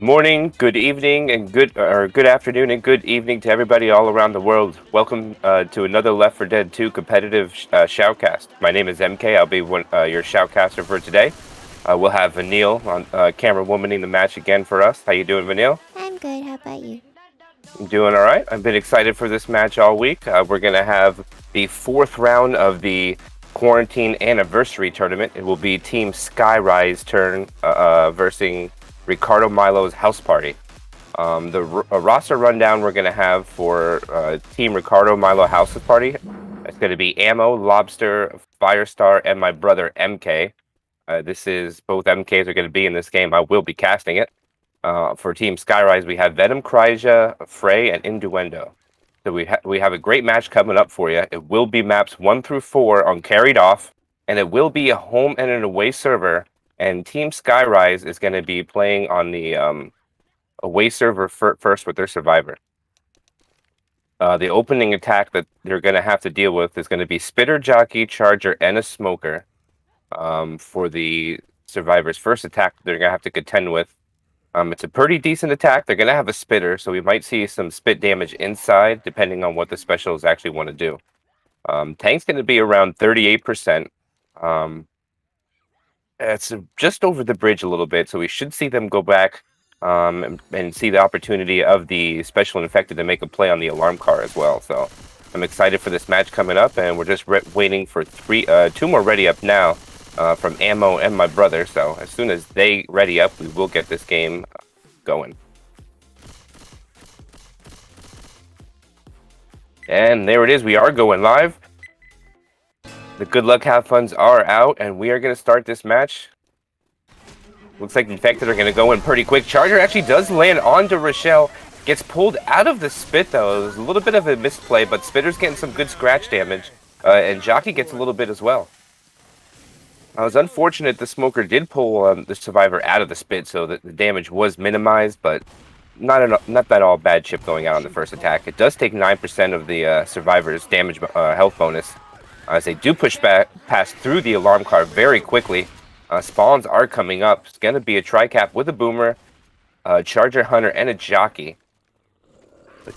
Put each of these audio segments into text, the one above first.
Morning, good evening, and good afternoon and good evening to everybody all around the world. Welcome to another Left 4 Dead 2 competitive shoutcast. My name is MK. I'll be your shoutcaster for today. We'll have Vanille on camera womaning the match again for us. How you doing, Vanille? I'm good. How about you? I'm doing all right. I've been excited for this match all week. We're gonna have the fourth round of the quarantine anniversary tournament. It will be Team Skyrise turn versus Ricardo Milo's house party. The roster rundown we're going to have for Team Ricardo Milo House's party. It's going to be Ammo, Lobster, Firestar, and my brother MK. This is both MKs are going to be in this game. I will be casting it. For Team Skyrise, we have Venom, Kryja, Frey, and Innuendo. So we have a great match coming up for you. It will be maps 1 through 4 on Carried Off, and it will be a home and an away server. And Team Skyrise is going to be playing on the away server first with their survivor. The opening attack that they're going to have to deal with is going to be Spitter, Jockey, Charger, and a Smoker for the survivor's first attack they're going to have to contend with. It's a pretty decent attack. They're going to have a Spitter, so we might see some spit damage inside, depending on what the specials actually want to do. Tank's going to be around 38%. It's just over the bridge a little bit, so we should see them go back and see the opportunity of the special infected to make a play on the alarm car as well. So I'm excited for this match coming up, and we're just waiting for two more ready up now from Ammo and my brother. So as soon as they ready up, we will get this game going. And there it is. We are going live. The good luck, have funs are out, and we are going to start this match. Looks like the infected are going to go in pretty quick. Charger actually does land onto Rochelle. Gets pulled out of the spit, though. It was a little bit of a misplay, but Spitter's getting some good scratch damage. And Jockey gets a little bit as well. It was unfortunate the Smoker did pull the survivor out of the spit, so that the damage was minimized, but not that all bad chip going out on the first attack. It does take 9% of the survivor's damage health bonus. As they do pass through the alarm car very quickly. Spawns are coming up. It's going to be a tri-cap with a boomer, a Charger Hunter, and a Jockey.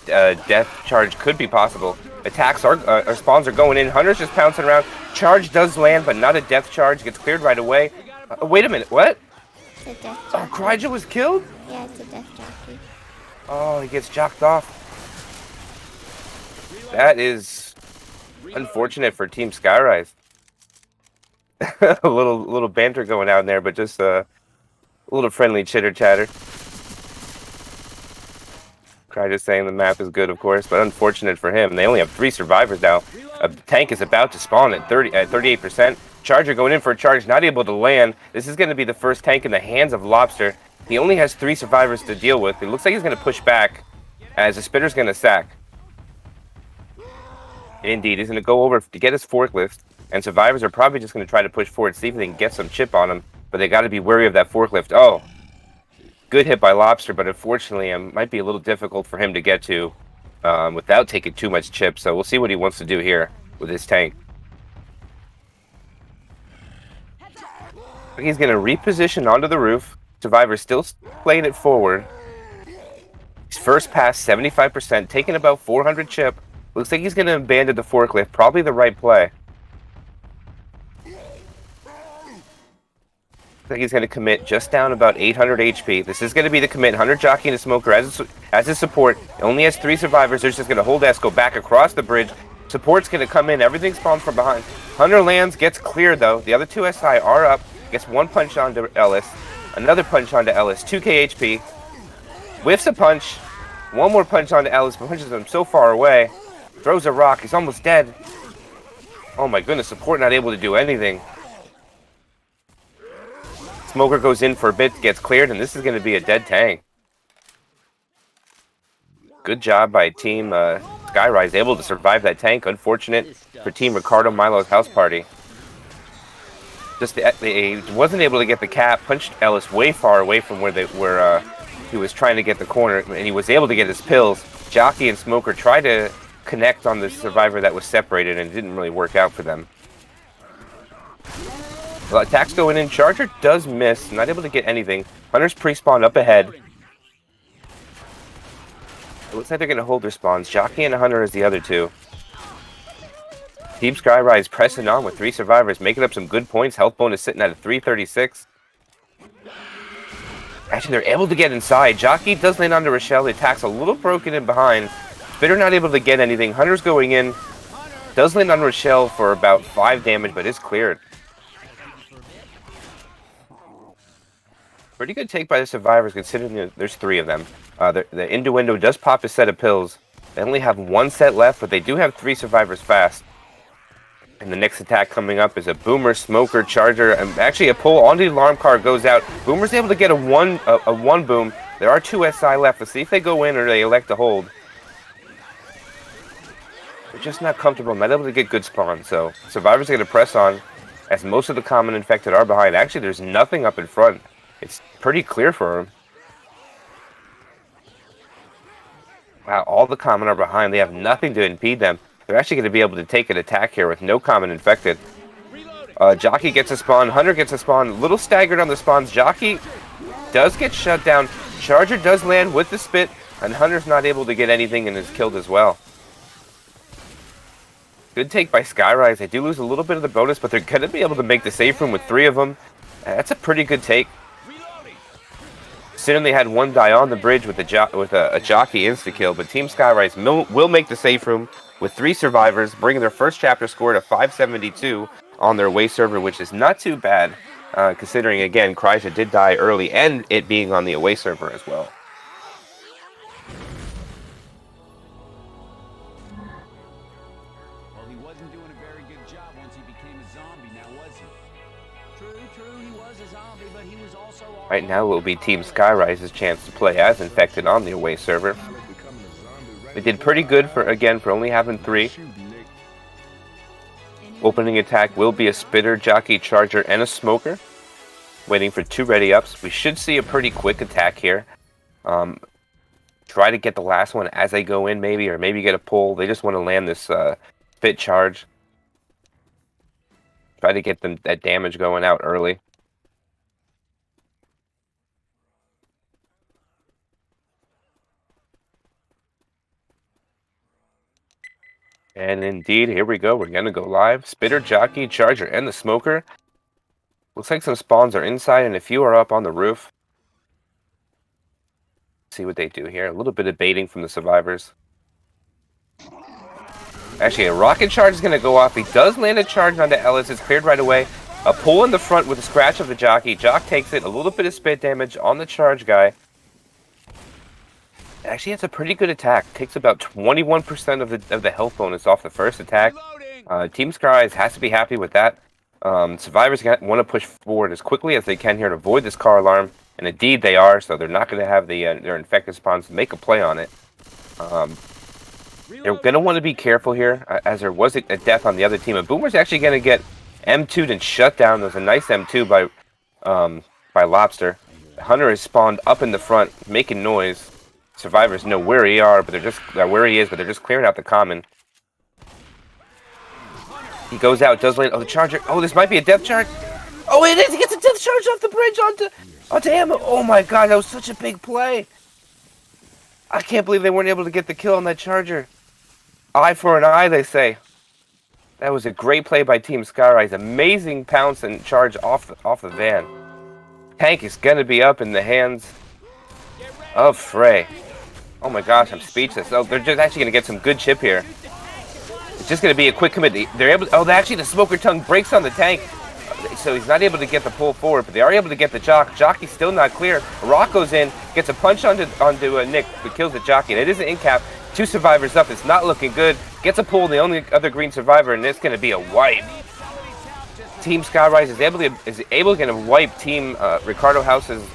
Death charge could be possible. Attacks are spawns are going in. Hunter's just pouncing around. Charge does land, but not a death charge. Gets cleared right away. Wait a minute. What? It's a death Oh, jockey. Kryja was killed? Yeah, it's a death jockey. Oh, he gets jocked off. That is unfortunate for Team Skyrise. a little banter going out in there, but just a little friendly chitter chatter. Just saying the map is good, of course, but unfortunate for him. They only have 3 survivors now. A tank is about to spawn at 38%. Charger going in for a charge, not able to land. This is going to be the first tank in the hands of Lobster. He only has 3 survivors to deal with. It looks like he's going to push back as the Spitter's going to sack. Indeed, he's going to go over to get his forklift, and survivors are probably just going to try to push forward, see if they can get some chip on him, but they got to be wary of that forklift. Oh, good hit by Lobster, but unfortunately it might be a little difficult for him to get to without taking too much chip, so we'll see what he wants to do here with his tank. He's going to reposition onto the roof. Survivor's still playing it forward. His first pass, 75%, taking about 400 chip. Looks like he's going to abandon the forklift. Probably the right play. Looks like he's going to commit just down about 800 HP. This is going to be the commit. Hunter, Jockey, and a Smoker as his support. It only has 3 survivors. They're just going to hold S, go back across the bridge. Support's going to come in. Everything spawns from behind. Hunter lands, gets cleared, though. The other 2 SI are up. Gets 1 punch onto Ellis. Another punch onto Ellis. 2k HP. Whiffs a punch. 1 more punch onto Ellis. Punches him so far away. Throws a rock. He's almost dead. Oh my goodness. Support not able to do anything. Smoker goes in for a bit. Gets cleared. And this is going to be a dead tank. Good job by Team Skyrise. Able to survive that tank. Unfortunate for Team Ricardo Milo's house party. Just he wasn't able to get the cap. Punched Ellis way far away from where he was trying to get the corner, and he was able to get his pills. Jockey and Smoker tried to connect on the survivor that was separated, and it didn't really work out for them. Well, attacks going in. Charger does miss. Not able to get anything. Hunter's pre-spawned up ahead. It looks like they're going to hold their spawns. Jockey and Hunter is the other two. Team Skyrise pressing on with 3 survivors, making up some good points. Health bonus sitting at a 336. Actually, they're able to get inside. Jockey does land onto Rochelle. The attack's a little broken in behind. Spitter not able to get anything. Hunter's going in. Does land on Rochelle for about 5 damage, but is cleared. Pretty good take by the survivors, considering there's 3 of them. The Innuendo does pop a set of pills. They only have 1 set left, but they do have 3 survivors fast. And the next attack coming up is a Boomer, Smoker, Charger, and actually a pull onto the alarm car goes out. Boomer's able to get a one boom. There are 2 SI left. Let's see if they go in or they elect to hold. They're just not comfortable, not able to get good spawns, so survivors are going to press on, as most of the common infected are behind. Actually, there's nothing up in front. It's pretty clear for them. Wow, all the common are behind. They have nothing to impede them. They're actually going to be able to take an attack here with no common infected. Jockey gets a spawn. Hunter gets a spawn. A little staggered on the spawns. Jockey does get shut down. Charger does land with the spit, and Hunter's not able to get anything and is killed as well. Good take by Skyrise. They do lose a little bit of the bonus, but they're going to be able to make the safe room with 3 of them. That's a pretty good take. Considering they had 1 die on the bridge with a Jockey insta-kill, but Team Skyrise will make the safe room with 3 survivors, bringing their first chapter score to 572 on their away server, which is not too bad, considering, again, Kryja did die early, and it being on the away server as well. Well, he wasn't doing a very good job once he became a zombie, now was he? True, he was a zombie, but he was also... Right now will be Team Skyrise's chance to play as infected on the away server. They did pretty good for only having 3. Opening attack will be a Spitter, Jockey, Charger, and a Smoker. Waiting for 2 ready ups. We should see a pretty quick attack here. Try to get the last one as they go in, maybe, or maybe get a pull. They just want to land this spit charge. Try to get that damage going out early. And indeed, here we go. We're going to go live. Spitter, Jockey, Charger, and the Smoker. Looks like some spawns are inside and a few are up on the roof. See what they do here. A little bit of baiting from the survivors. Actually, a rocket charge is going to go off. He does land a charge onto Ellis. It's cleared right away. A pull in the front with a scratch of the Jockey. Jock takes it. A little bit of spit damage on the charge guy. Actually, it's a pretty good attack. Takes about 21% of the health bonus off the first attack. Team Skyrise has to be happy with that. Survivors want to push forward as quickly as they can here to avoid this car alarm. And indeed they are, so they're not going to have their infected spawns make a play on it. They're going to want to be careful here, as there was a death on the other team. And Boomer's actually going to get M2'd and shut down. There's a nice M2 by Lobster. Hunter is spawned up in the front, making noise. Survivors know where he is, but they're just clearing out the common. He goes out, does land. Oh, the Charger. Oh, this might be a death charge. Oh, it is. He gets a death charge off the bridge onto him. Oh my God, that was such a big play. I can't believe they weren't able to get the kill on that Charger. Eye for an eye, they say. That was a great play by Team Skyrise. Amazing pounce and charge off the van. Tank is gonna be up in the hands of Frey. Oh my gosh, I'm speechless. Oh, they're just actually gonna get some good chip here. It's just gonna be a quick commit. They're able. Oh, actually, the Smoker tongue breaks on the tank, so he's not able to get the pull forward. But they are able to get the Jock. Jockey's still not clear. Rock goes in, gets a punch onto Nick, but kills the Jockey. And it is an in-cap. 2 survivors up. It's not looking good. Gets a pull. The only other green survivor, and it's gonna be a wipe. Team Skyrise is able to wipe Team Ricardo House's.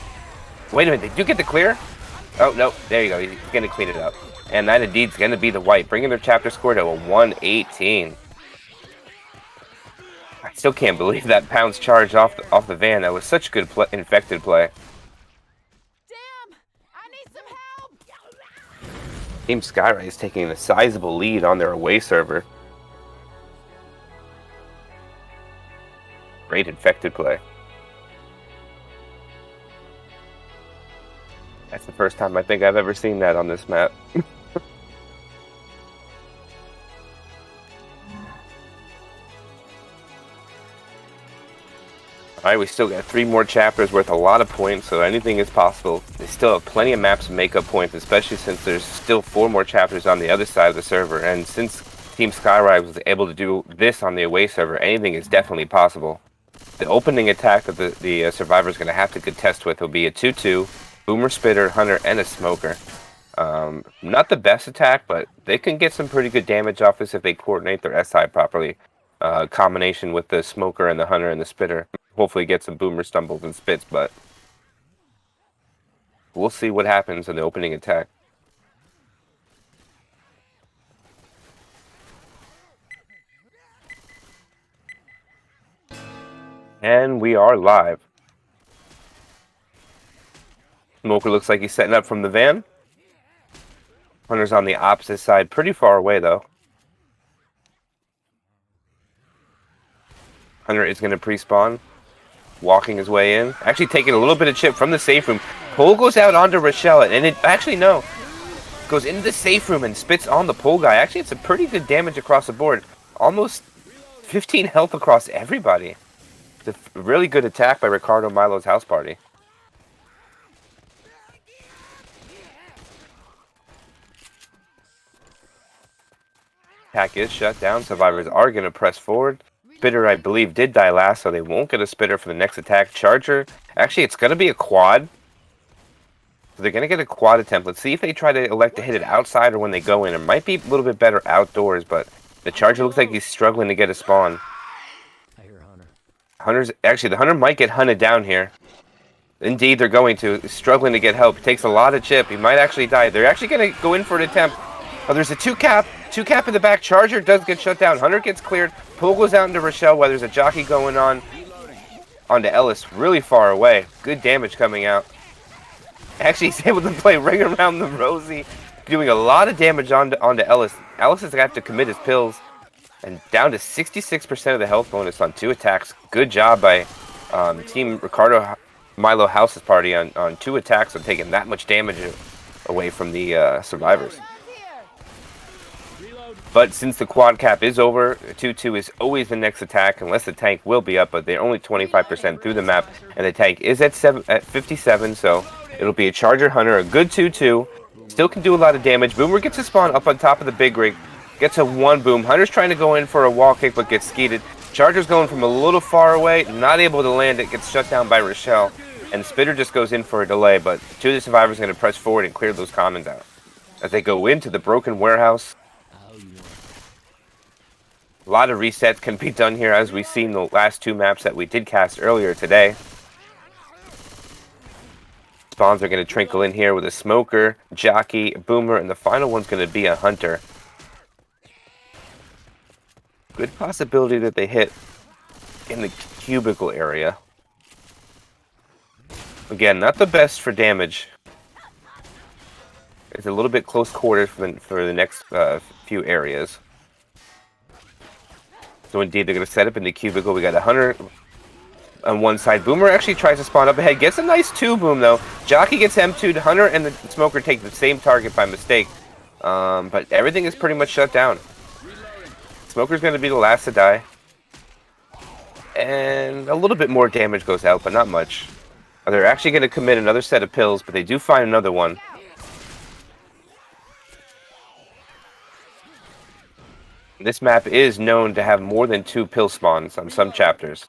Wait a minute, they do get the clear? Oh no, there you go. He's gonna clean it up. And that indeed is going to be the wipe, bringing their chapter score to a 118. I still can't believe that pounce charge off the van. That was such good infected play. Damn! I need some help! Team Skyrise is taking a sizable lead on their away server. Great infected play. That's the first time I think I've ever seen that on this map. Alright, we still got 3 more chapters worth a lot of points, so anything is possible. They still have plenty of maps to make up points, especially since there's still 4 more chapters on the other side of the server. And since Team Skyrise was able to do this on the away server, anything is definitely possible. The opening attack that the survivor is going to have to contest with will be a 2-2, Boomer, Spitter, Hunter, and a Smoker. Not the best attack, but they can get some pretty good damage off this if they coordinate their SI properly. Combination with the Smoker and the Hunter and the Spitter. Hopefully get some Boomer stumbles and spits, but we'll see what happens in the opening attack. And we are live. Smoker looks like he's setting up from the van. Hunter's on the opposite side, pretty far away though. Hunter is going to pre-spawn, walking his way in. Actually taking a little bit of chip from the safe room. Pole goes out onto Rochelle, and it actually, no, goes into the safe room and spits on the pole guy. Actually, it's a pretty good damage across the board. Almost 15 health across everybody. It's a really good attack by Ricardo Milo's house party. Attack is shut down. Survivors are going to press forward. Spitter, I believe, did die last, so they won't get a Spitter for the next attack. Charger, actually, it's going to be a quad. So they're going to get a quad attempt. Let's see if they try to elect to hit it outside or when they go in. It might be a little bit better outdoors, but the Charger looks like he's struggling to get a spawn. Actually, the Hunter might get hunted down here. Indeed, they're going to. He's struggling to get help. He takes a lot of chip. He might actually die. They're actually going to go in for an attempt. Oh, there's a 2-cap. 2-cap in the back. Charger does get shut down. Hunter gets cleared. Pull goes out into Rochelle while there's a jockey going on. Onto Ellis, really far away. Good damage coming out. Actually, he's able to play Ring Around the Rosie. Doing a lot of damage onto Ellis. Ellis is going to have to commit his pills. And down to 66% of the health bonus on 2 attacks. Good job by Team Ricardo Milo House's party on 2 attacks and taking that much damage away from the survivors. But since the quad cap is over, 2-2 is always the next attack, unless the tank will be up, but they're only 25% through the map, and the tank is at 57, so it'll be a Charger Hunter, a good 2-2. Still can do a lot of damage. Boomer gets a spawn up on top of the big rig. Gets a 1 boom. Hunter's trying to go in for a wall kick, but gets skeeted. Charger's going from a little far away, not able to land it, gets shut down by Rochelle. And Spitter just goes in for a delay, but 2 of the survivors are going to press forward and clear those commons out. As they go into the broken warehouse. A lot of resets can be done here, as we've seen the last 2 maps that we did cast earlier today. Spawns are going to trickle in here with a Smoker, Jockey, Boomer, and the final one's going to be a Hunter. Good possibility that they hit in the cubicle area. Again, not the best for damage. It's a little bit close quarters for the next few areas. So indeed, they're going to set up in the cubicle. We got a Hunter on one side. Boomer actually tries to spawn up ahead. Gets a nice 2-boom, though. Jockey gets M2'd. Hunter and the Smoker take the same target by mistake. But everything is pretty much shut down. Smoker's going to be the last to die. And a little bit more damage goes out, but not much. They're actually going to commit another set of pills, but they do find another one. This map is known to have more than 2 pill spawns on some chapters.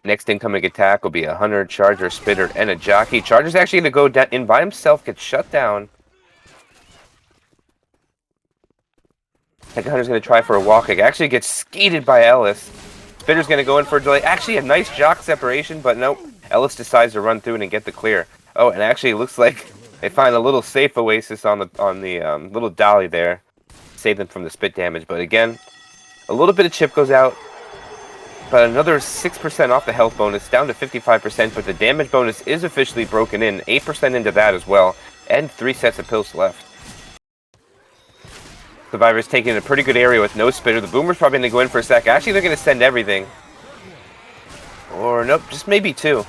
Next incoming attack will be a Hunter, Charger, Spitter, and a Jockey. Charger's actually going to go down in by himself, get shut down. I think Hunter's going to try for a wall kick. Actually gets skeeted by Ellis. Spitter's going to go in for a delay. Actually, a nice jock separation, but nope. Ellis decides to run through and get the clear. Oh, and actually it looks like they find a little safe oasis on the little dolly there. Save them from the spit damage. But again, a little bit of chip goes out. But another 6% off the health bonus, down to 55%. But the damage bonus is officially broken in. 8% into that as well. And 3 sets of pills left. Survivor's taking a pretty good area with no Spitter. The Boomer's probably going to go in for a sec. Actually, they're going to send everything. Or nope, just maybe 2.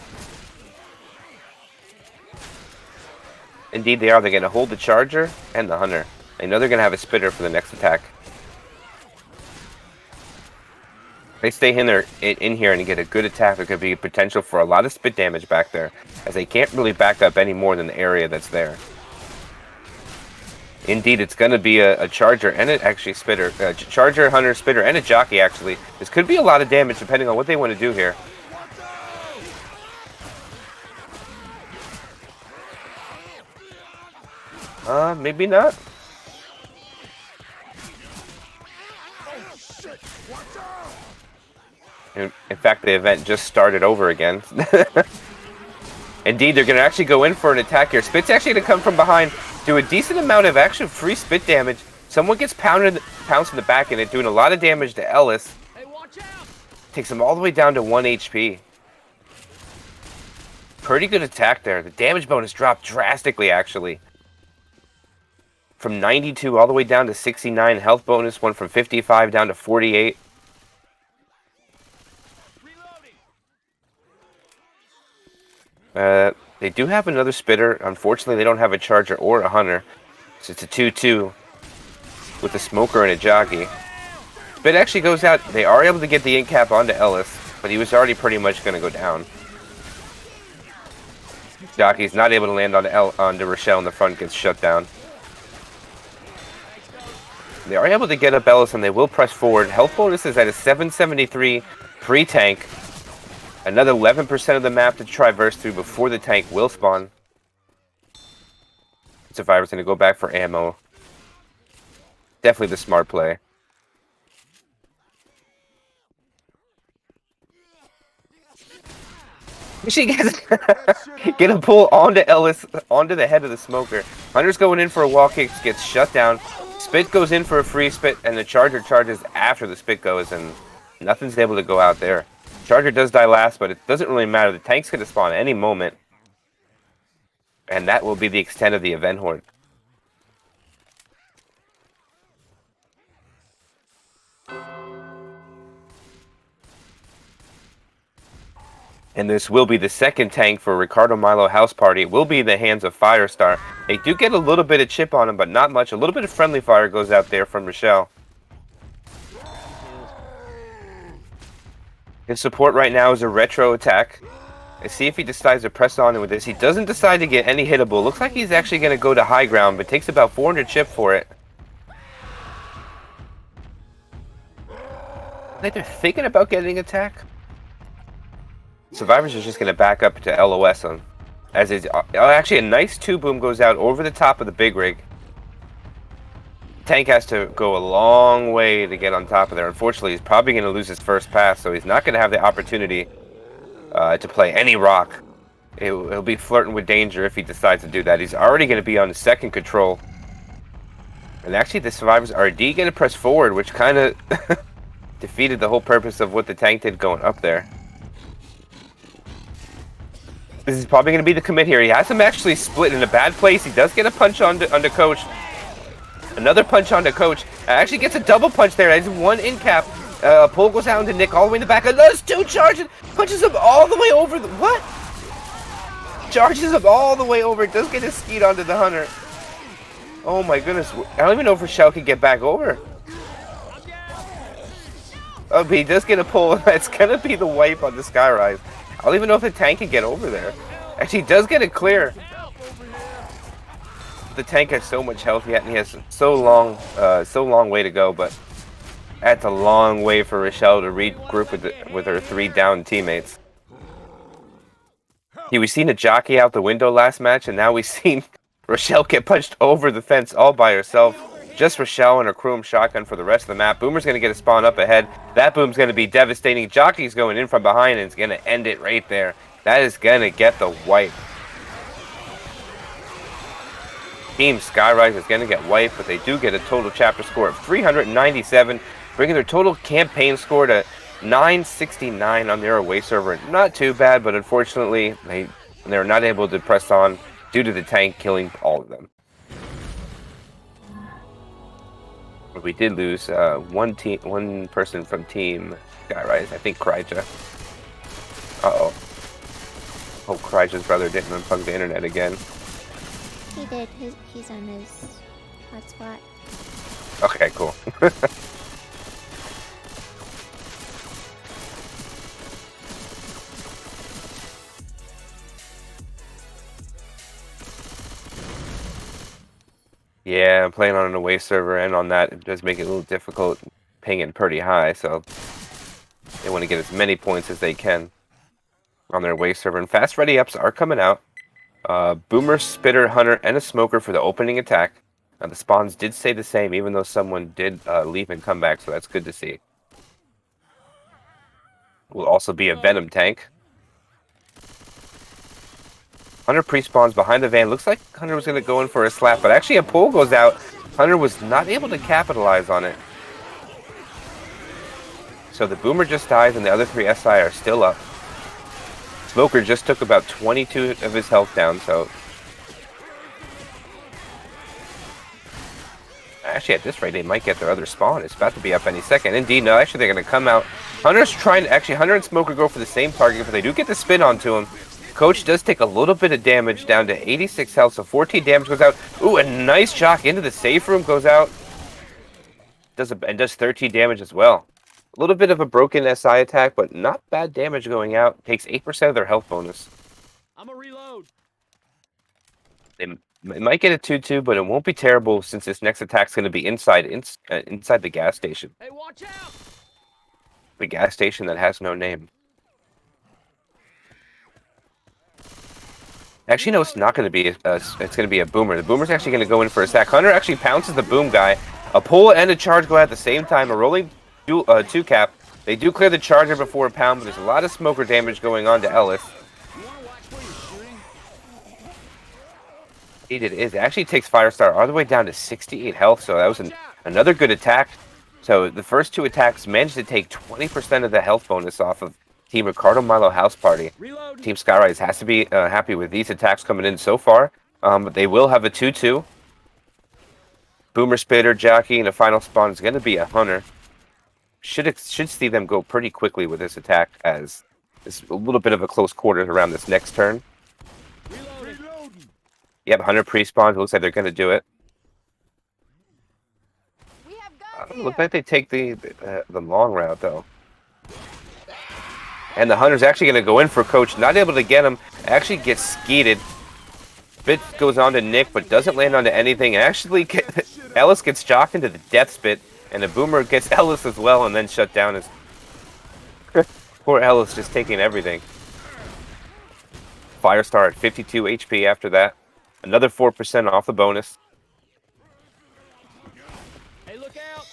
Indeed they are. They're going to hold the Charger and the Hunter. They know they're going to have a Spitter for the next attack. They stay in here and get a good attack. There could be potential for a lot of spit damage back there, as they can't really back up any more than the area that's there. Indeed, it's going to be a charger and an actually spitter, charger, hunter, spitter, and a jockey. Actually, this could be a lot of damage depending on what they want to do here. Maybe not. In fact, the event just started over again. Indeed, they're going to actually go in for an attack here. Spit's actually going to come from behind, do a decent amount of actual free spit damage. Someone gets pounced in the back and it doing a lot of damage to Ellis. Hey, watch out! Takes him all the way down to 1 HP. Pretty good attack there. The damage bonus dropped drastically, actually. From 92 all the way down to 69. Health bonus went from 55 down to 48. They do have another spitter. Unfortunately, they don't have a charger or a hunter. So it's a 2-2 with a smoker and a jockey. Spit actually goes out. They are able to get the in-cap onto Ellis, but he was already pretty much going to go down. Jockey's not able to land onto Rochelle in the front, gets shut down. They are able to get up Ellis and they will press forward. Health bonus is at a 773 pre-tank. Another 11% of the map to traverse through before the tank will spawn. Survivor's going to go back for ammo. Definitely the smart play. She gets get a pull onto Ellis, onto the head of the smoker. Hunter's going in for a wall kick, gets shut down. Spit goes in for a free spit, and the charger charges after the spit goes, and nothing's able to go out there. Charger does die last, but it doesn't really matter. The tank's going to spawn at any moment. And that will be the extent of the event horde. And this will be the second tank for Ricardo Milo House Party. It will be in the hands of Firestar. They do get a little bit of chip on them, but not much. A little bit of friendly fire goes out there from Rochelle. His support right now is a retro attack. Let's see if he decides to press on with this. He doesn't decide to get any hittable. Looks like he's actually going to go to high ground, but takes about 400 chip for it. I think they're thinking about getting attack. Survivors are just going to back up to LOS on. As is actually a nice 2-boom goes out over the top of the big rig. Tank has to go a long way to get on top of there. Unfortunately, he's probably going to lose his first pass, so he's not going to have the opportunity to play any rock. He'll be flirting with danger if he decides to do that. He's already going to be on his second control. And actually, the Survivors are going to press forward, which kind of defeated the whole purpose of what the tank did going up there. This is probably going to be the commit here. He has him actually split in a bad place. He does get a punch onto Coach. Another punch onto Coach. Actually gets a double punch there. Has one in cap. Pull goes out into Nick all the way in the back. Another 2 charges. Punches him all the way over. What? Charges him all the way over. Does get a skeet onto the hunter. Oh my goodness. I don't even know if Rochelle can get back over. Oh, but he does get a pull. That's going to be the wipe on the Skyrise. I don't even know if the tank can get over there. Actually, he does get it clear. The tank has so much health yet, and he has so long way to go. But that's a long way for Rochelle to regroup with her 3 down teammates. We've seen a jockey out the window last match, and now we've seen Rochelle get punched over the fence all by herself. Just Rochelle and her Chrome shotgun for the rest of the map. Boomer's going to get a spawn up ahead. That boom's going to be devastating. Jockey's going in from behind and it's going to end it right there. That is going to get the wipe. Team Skyrise is going to get wiped, but they do get a total chapter score of 397, bringing their total campaign score to 969 on their away server. Not too bad, but unfortunately, they're not able to press on due to the tank killing all of them. We did lose one person from Team Skyrise. I think Kryja. Uh-oh. Hope Kryja's brother didn't unplug the internet again. He did. He's on his hotspot. Okay, cool. playing on an away server, and on that, it does make it a little difficult pinging pretty high, so they want to get as many points as they can on their away server. And fast ready ups are coming out. Boomer, Spitter, Hunter, and a Smoker for the opening attack. The spawns did stay the same, even though someone did leave and come back, so that's good to see. Will also be a Venom tank. Hunter pre-spawns behind the van. Looks like Hunter was going to go in for a slap, but actually a pull goes out. Hunter was not able to capitalize on it. So the Boomer just dies, and the other 3 SI are still up. Smoker just took about 22 of his health down, so... Actually, at this rate, they might get their other spawn. It's about to be up any second. Indeed, no, actually, they're going to come out. Hunter's trying to... Actually, Hunter and Smoker go for the same target, but they do get the spin onto him. Coach does take a little bit of damage, down to 86 health, so 14 damage goes out. Ooh, a nice shock into the safe room goes out. Does 13 damage as well. A little bit of a broken SI attack, but not bad damage going out. Takes 8% of their health bonus. I'm a reload. They might get a 2-2, but it won't be terrible since this next attack's going to be inside the gas station. Hey, watch out! The gas station that has no name. Actually, no, it's not going to be. It's going to be a Boomer. The Boomer's actually going to go in for a sack. Hunter actually pounces the Boom guy. A pull and a charge go at the same time. A rolling 2-cap. They do clear the Charger before a pound, but there's a lot of Smoker damage going on to Ellis. You wanna watch where you're shooting? It actually takes Firestar all the way down to 68 health, so that was another good attack. So the first 2 attacks managed to take 20% of the health bonus off of Team Ricardo, Milo, House Party. Reload. Team Skyrise has to be happy with these attacks coming in so far. But they will have a 2-2. Boomer, Spitter, Jockey, and the final spawn is going to be a Hunter. Should see them go pretty quickly with this attack, as it's a little bit of a close quarters around this next turn. Reloading. Yep, Hunter pre-spawns. Looks like they're going to do it. We have guns Looks here. like they take the long route, though. And the Hunter's actually going to go in for Coach. Not able to get him. Actually gets skeeted. Spit goes on to Nick, but doesn't land onto anything. And actually, Ellis gets shocked into the death spit. And the Boomer gets Ellis as well, and then shut down as... Poor Ellis just taking everything. Firestar at 52 HP after that. Another 4% off the bonus. Hey, look out!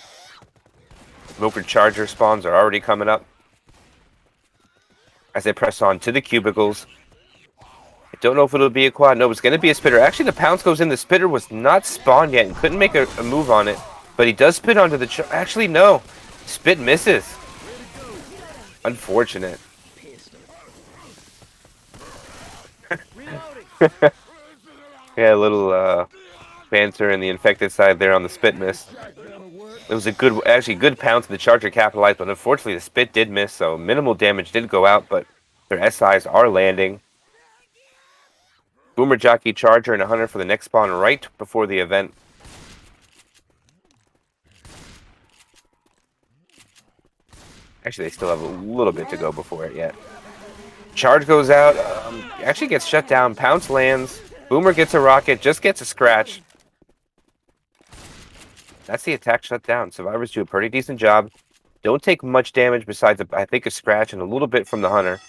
Smoker Charger spawns are already coming up as they press on to the cubicles. I don't know if it'll be a quad. No, it's going to be a Spitter. Actually, the pounce goes in. The Spitter was not spawned yet and couldn't make a move on it. But he does spit onto the... Actually, no. Spit misses. Unfortunate. Yeah, a little banter in the infected side there on the spit miss. It was a good pounce. The Charger capitalized, but unfortunately the spit did miss, so minimal damage did go out, but their SIs are landing. Boomer, Jockey, Charger, and a Hunter for the next spawn right before the event. Actually, they still have a little bit to go before it yet. Charge goes out. Actually gets shut down. Pounce lands. Boomer gets a rocket. Just gets a scratch. That's the attack shut down. Survivors do a pretty decent job. Don't take much damage besides, I think, a scratch and a little bit from the Hunter.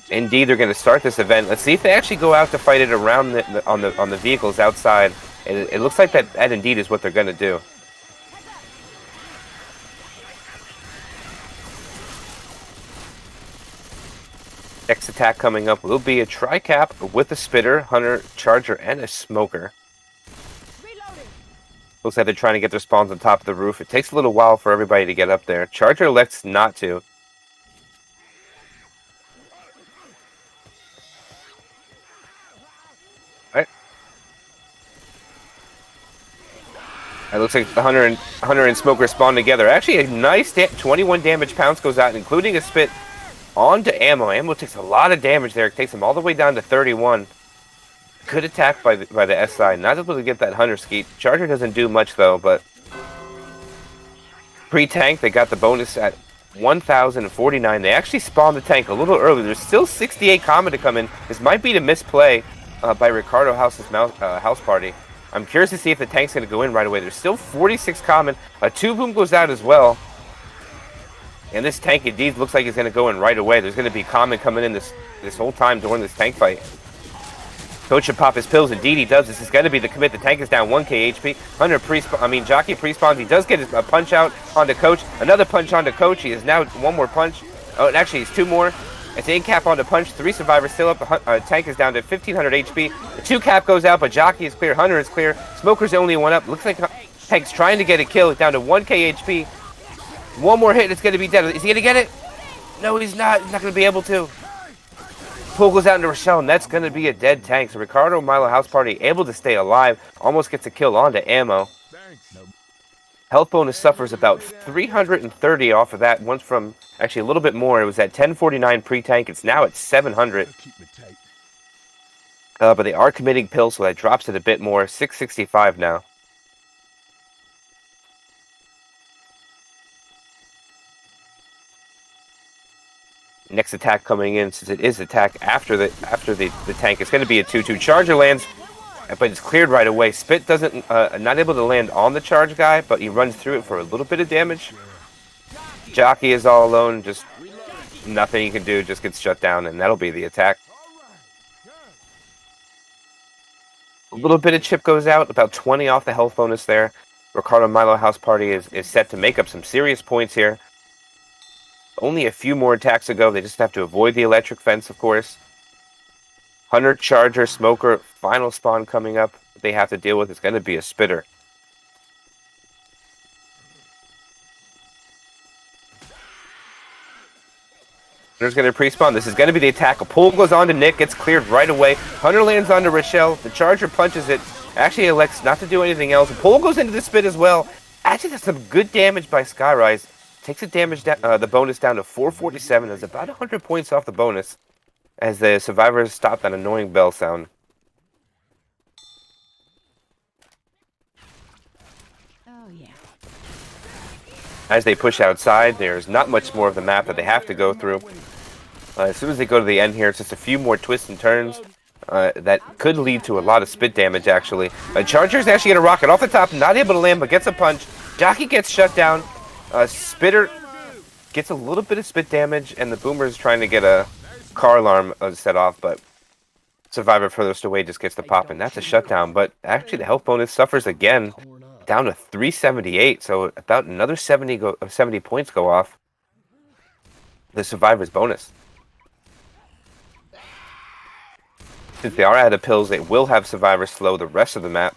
Indeed, they're going to start this event. Let's see if they actually go out to fight it around on the vehicles outside. It looks like that indeed is what they're going to do. Next attack coming up will be a tri-cap with a Spitter, Hunter, Charger, and a Smoker. Reloading. Looks like they're trying to get their spawns on top of the roof. It takes a little while for everybody to get up there. Charger elects not to. Alright. It looks like the Hunter and Smoker spawn together. Actually, a nice 21 damage pounce goes out, including a spit. On to Ammo. Ammo takes a lot of damage there. It takes him all the way down to 31. Good attack by the SI. Not able to get that Hunter skeet. Charger doesn't do much, though, but... Pre-tank, they got the bonus at 1,049. They actually spawned the tank a little early. There's still 68 common to come in. This might be the misplay by Ricardo House's House Party. I'm curious to see if the tank's going to go in right away. There's still 46 common. A 2-boom goes out as well. And this tank indeed looks like it's going to go in right away. There's going to be common coming in this whole time during this tank fight. Coach should pop his pills. Indeed, he does. This is going to be the commit. The tank is down 1k HP. Jockey pre-spawns. He does get a punch out onto Coach. Another punch onto Coach. He is now one more punch. Oh, and actually, it's 2 more. It's in cap onto punch. 3 survivors still up. Tank is down to 1500 HP. The 2 cap goes out, but Jockey is clear. Hunter is clear. Smoker's only 1 up. Looks like Tank's trying to get a kill. Down to 1k HP. 1 more hit. It's going to be dead. Is he going to get it? No, he's not. He's not going to be able to. Pull goes out into Rochelle, and that's going to be a dead tank. So Ricardo, Milo, House Party able to stay alive. Almost gets a kill onto ammo. Health bonus suffers about 330 off of that. Once from, actually a little bit more. It was at 1049 pre-tank. It's now at 700. But they are committing pills, so that drops it a bit more. 665 now. Next attack coming in, since it is attack after the tank, it's going to be a 2-2. Charger lands, but it's cleared right away. Spit doesn't not able to land on the charge guy, but he runs through it for a little bit of damage. Jockey is all alone, just nothing he can do, just gets shut down, and that'll be the attack. A little bit of chip goes out, about 20 off the health bonus there. Ricardo Milo House Party is set to make up some serious points here. Only a few more attacks to go. They just have to avoid the electric fence, of course. Hunter, Charger, Smoker, final spawn coming up. They have to deal with. It's going to be a spitter. Hunter's going to pre-spawn. This is going to be the attack. A pull goes on to Nick. Gets cleared right away. Hunter lands onto Rochelle. The Charger punches it. Actually elects not to do anything else. A pull goes into the spit as well. Actually, that's some good damage by Skyrise. Takes the damage the bonus down to 447. There's about 100 points off the bonus as the survivors stop that annoying bell sound. Oh, yeah. As they push outside, there's not much more of the map that they have to go through. As soon as they go to the end here, it's just a few more twists and turns that could lead to a lot of spit damage, actually. Charger's actually going to rocket off the top, not able to land, but gets a punch. Jockey gets shut down. Spitter gets a little bit of spit damage, and the Boomer is trying to get a car alarm set off, but Survivor furthest away just gets the pop, and that's a shutdown. But actually, the health bonus suffers again, down to 378, so about another 70 points go off the Survivor's bonus. Since they are out of pills, they will have Survivor slow the rest of the map.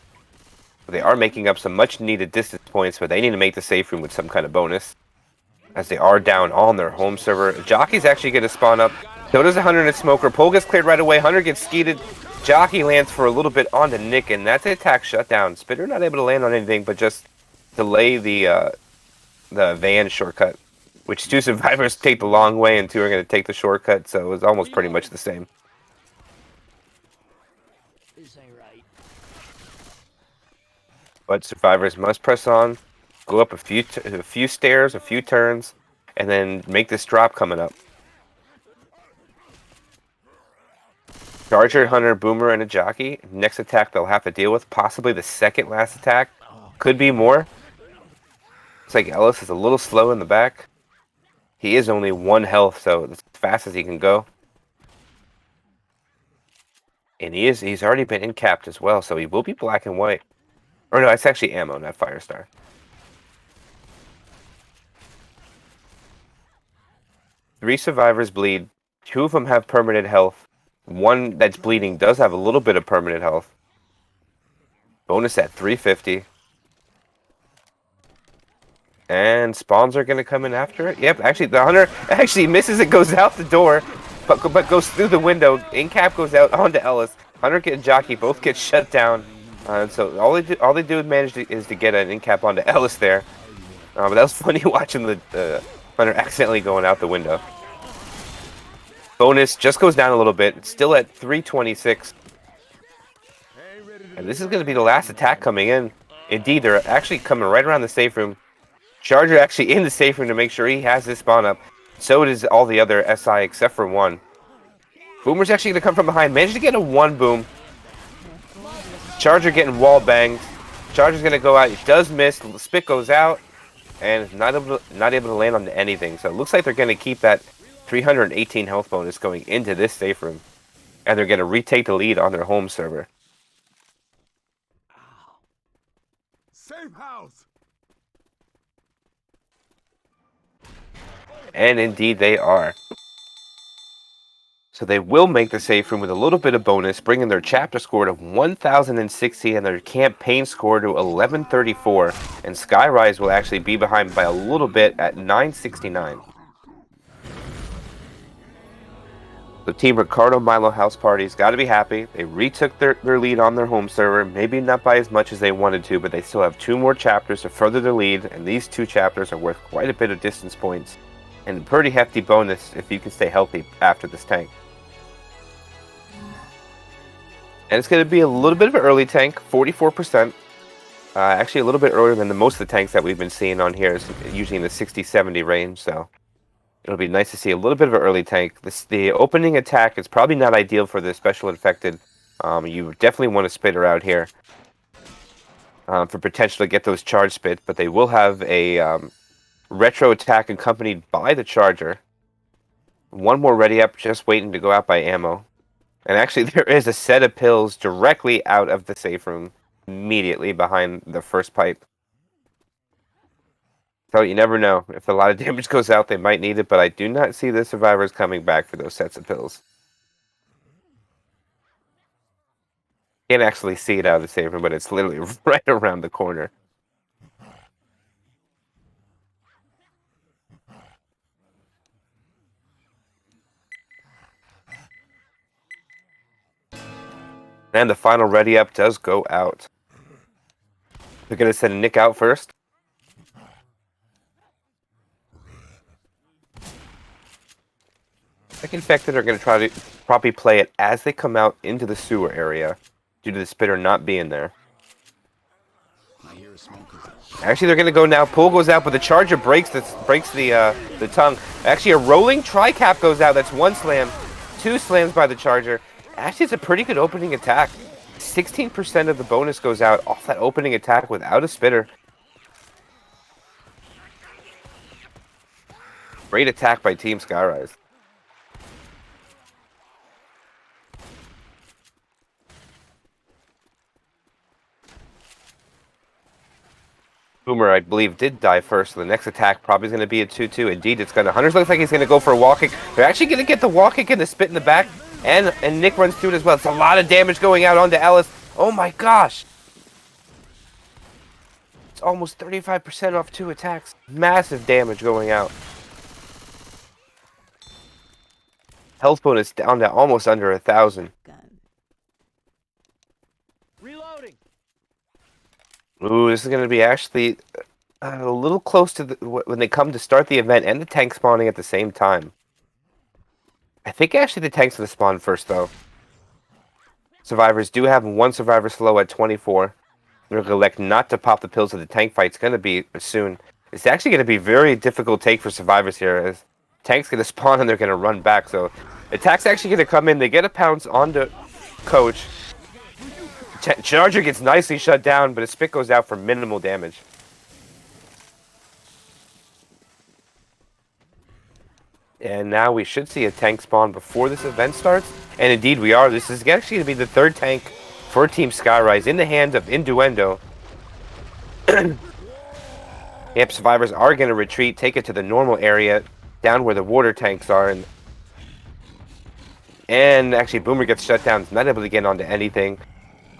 They are making up some much-needed distance points, but they need to make the safe room with some kind of bonus, as they are down on their home server. Jockey's actually going to spawn up. So does a Hunter and a Smoker. Pole gets cleared right away. Hunter gets skeeted. Jockey lands for a little bit onto Nick, and that's an attack shutdown. Spitter not able to land on anything, but just delay the van shortcut, which 2 survivors take the long way and 2 are going to take the shortcut, so it was almost pretty much the same. But survivors must press on, go up a few stairs, a few turns, and then make this drop coming up. Charger, Hunter, Boomer, and a Jockey. Next attack they'll have to deal with, possibly the second last attack. Could be more. Looks like Ellis is a little slow in the back. He is only 1 health, so as fast as he can go. And he's already been in-capped as well, so he will be black and white. Or no, it's actually ammo, not Firestar. Three survivors bleed. 2 of them have permanent health. 1 that's bleeding does have a little bit of permanent health. Bonus at 350. And spawns are going to come in after it. Yep, actually, the Hunter actually misses it, goes out the door, but goes through the window. In-cap goes out onto Ellis. Hunter and Jockey both get shut down. So all they do is to get an in-cap onto Ellis there. But that was funny watching the Hunter accidentally going out the window. Bonus just goes down a little bit. It's still at 326. And this is going to be the last attack coming in. Indeed, they're actually coming right around the safe room. Charger actually in the safe room to make sure he has his spawn up. So does all the other SI except for 1. Boomer's actually going to come from behind. Managed to get a 1 boom. Charger getting wall banged. Charger's going to go out. It does miss. Spit goes out. And not able to land on anything. So it looks like they're going to keep that 318 health bonus going into this safe room. And they're going to retake the lead on their home server. Safe house. And indeed they are. So they will make the safe room with a little bit of bonus, bringing their chapter score to 1,060 and their campaign score to 1134. And Skyrise will actually be behind by a little bit at 969. So Team Ricardo, Milo, House Party's got to be happy. They retook their lead on their home server. Maybe not by as much as they wanted to, but they still have 2 more chapters to further their lead. And these 2 chapters are worth quite a bit of distance points. And a pretty hefty bonus if you can stay healthy after this tank. And it's going to be a little bit of an early tank, 44%. Actually, a little bit earlier than most of the tanks that we've been seeing on here. Is usually in the 60-70 range, so it'll be nice to see a little bit of an early tank. The opening attack is probably not ideal for the special infected. You definitely want to spit her out here for potential to get those charge spit, but they will have a retro attack accompanied by the charger. 1 more ready up, just waiting to go out by ammo. And actually, there is a set of pills directly out of the safe room, immediately behind the first pipe. So you never know. If a lot of damage goes out, they might need it, but I do not see the survivors coming back for those sets of pills. Can't actually see it out of the safe room, but it's literally right around the corner. And the final ready up does go out. They're going to send Nick out first. Second infected are going to try to probably play it as they come out into the sewer area due to the spitter not being there. Actually, they're going to go now. Pool goes out, but the charger breaks the tongue. Actually, a rolling tri-cap goes out. That's 1 slam. 2 slams by the charger. Actually, it's a pretty good opening attack. 16% of the bonus goes out off that opening attack without a spitter. Great attack by Team Skyrise. Boomer, I believe, did die first, so the next attack probably is going to be a 2-2. Indeed, it's going to. Hunters looks like he's going to go for a wall kick. They're actually going to get the wall kick and the spit in the back. And Nick runs through it as well. It's a lot of damage going out onto Ellis. Oh my gosh. It's almost 35% off 2 attacks. Massive damage going out. Health bonus down to almost under 1,000. Reloading. Ooh, this is going to be actually a little close to when they come to start the event and the tank spawning at the same time. I think actually the tank's going to spawn first, though. Survivors do have 1 survivor slow at 24. They're going to elect not to pop the pills, so the tank fight's going to be soon. It's actually going to be a very difficult take for survivors here, as tank's going to spawn and they're going to run back. So attack's actually going to come in. They get a pounce onto Coach. Charger gets nicely shut down, but his spit goes out for minimal damage. And now we should see a tank spawn before this event starts. And indeed we are. This is actually going to be the 3rd tank for Team Skyrise in the hands of Innuendo. Yep, survivors are going to retreat, take it to the normal area, down where the water tanks are. And actually Boomer gets shut down. He's not able to get onto anything.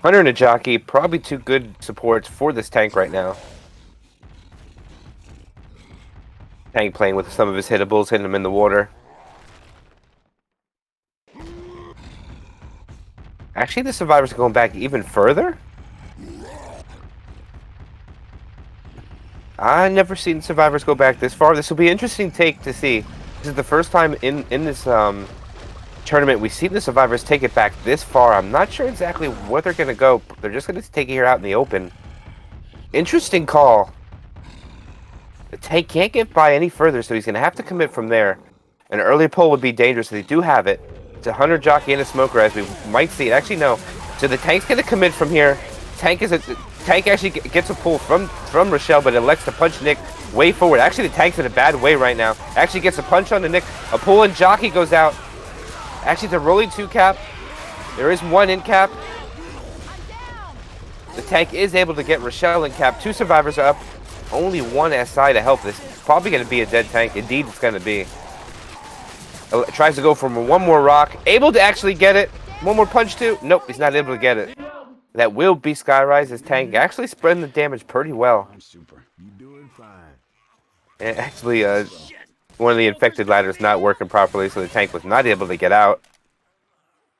Hunter and a jockey, probably 2 good supports for this tank right now. Tank playing with some of his hittables, hitting them in the water. Actually, the survivors are going back even further. I've never seen survivors go back this far. This will be an interesting take to see. This is the first time in this tournament we've seen the survivors take it back this far. I'm not sure exactly where they're going to go. They're just going to take it here out in the open. Interesting call. The tank can't get by any further, so he's going to have to commit from there. An early pull would be dangerous. They do have it. It's a Hunter, jockey, and a smoker, as we might see. Actually, no. So the tank's going to commit from here. Tank actually gets a pull from Rochelle, but elects to punch Nick way forward. Actually, the Tank's in a bad way right now. Actually gets a punch on the Nick. A pull and Jockey goes out. Actually, it's a rolling 2 cap. There is 1 in cap. The Tank is able to get Rochelle in cap. 2 survivors are up. Only 1 SI to help this. Probably going to be a dead Tank. Indeed, it's going to be. Tries to go for 1 more rock. Able to actually get it. 1 more punch too. Nope, he's not able to get it. That will be Skyrise's Tank. Actually spreading the damage pretty well. I'm super. You doing fine. And actually, one of the infected ladders not working properly, so the Tank was not able to get out.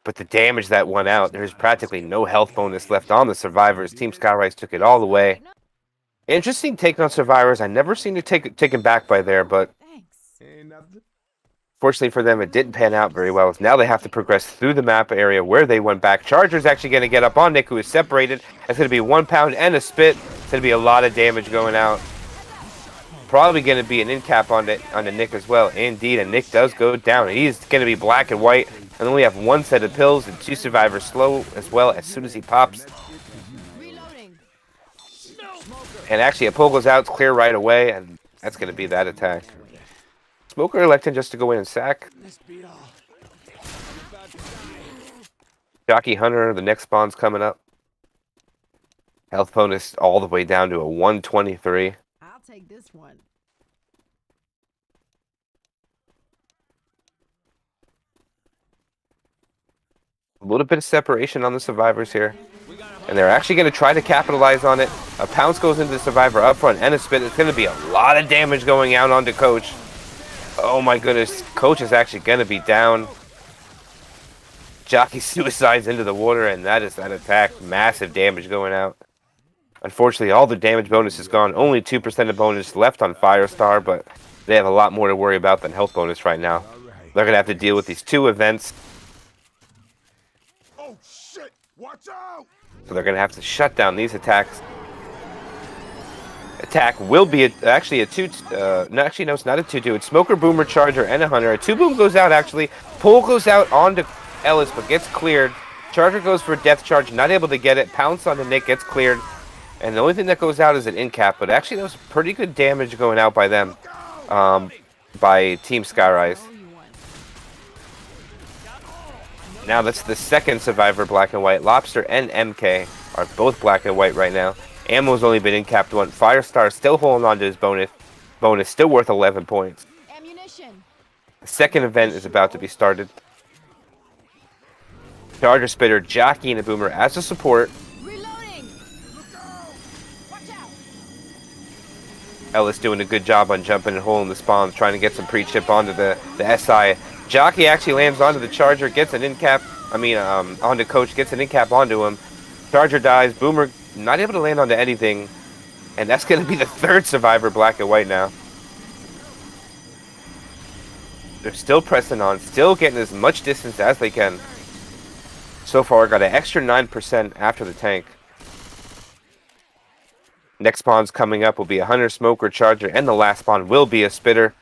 But the damage that went out, there's practically no health bonus left on the survivors. Team Skyrise took it all away. Interesting take on survivors. I never seen it taken back by there, but Ain't nothing. fortunately for them, it didn't pan out very well. Now they have to progress through the map area where they went back. Charger's actually going to get up on Nick, who is separated. That's going to be 1 pound and a spit. It's going to be a lot of damage going out. Probably going to be an in cap on the Nick as well. Indeed, and Nick does go down. He's going to be black and white. And then we have 1 set of pills and 2 survivors slow as well as soon as he pops. And actually, a pull goes out, it's clear right away, and that's going to be that attack. Smoker electing just to go in and sack. Jockey Hunter, the next spawn's coming up. Health bonus all the way down to a 123. I'll take this one. A little bit of separation on the survivors here. And they're actually going to try to capitalize on it. A pounce goes into the survivor up front and a spit. It's going to be a lot of damage going out onto Coach. Oh my goodness. Coach is actually going to be down. Jockey suicides into the water, and that is that attack. Massive damage going out. Unfortunately, all the damage bonus is gone. Only 2% of bonus left on Firestar, but they have a lot more to worry about than health bonus right now. They're going to have to deal with these 2 events. Oh shit! Watch out! So they're going to have to shut down these attacks. Attack will be actually a 2... no, actually, no, it's not a 2-2. It's Smoker, Boomer, Charger, and a Hunter. A 2-boom goes out, actually. Pull goes out onto Ellis, but gets cleared. Charger goes for Death Charge, not able to get it. Pounce on the Nick, gets cleared. And the only thing that goes out is an in cap. But actually, that was pretty good damage going out by them. By Team Skyrise. Now that's the second survivor black and white. Lobster and MK are both black and white right now. Ammo's only been in capped 1. Firestar still holding on to his bonus. Still worth 11 points. Ammunition. The second event is about to be started. Charger, Spitter, Jockey, and a Boomer as a support. Reloading. Watch out. Ellis doing a good job on jumping and holding the spawns, trying to get some pre-chip onto the SI. Jockey actually lands onto the Charger, gets an in-cap, onto Coach, gets an in-cap onto him. Charger dies, Boomer not able to land onto anything, and that's going to be the 3rd survivor black and white now. They're still pressing on, still getting as much distance as they can. So far, got an extra 9% after the tank. Next spawn's coming up will be a Hunter, Smoker, Charger, and the last spawn will be a Spitter.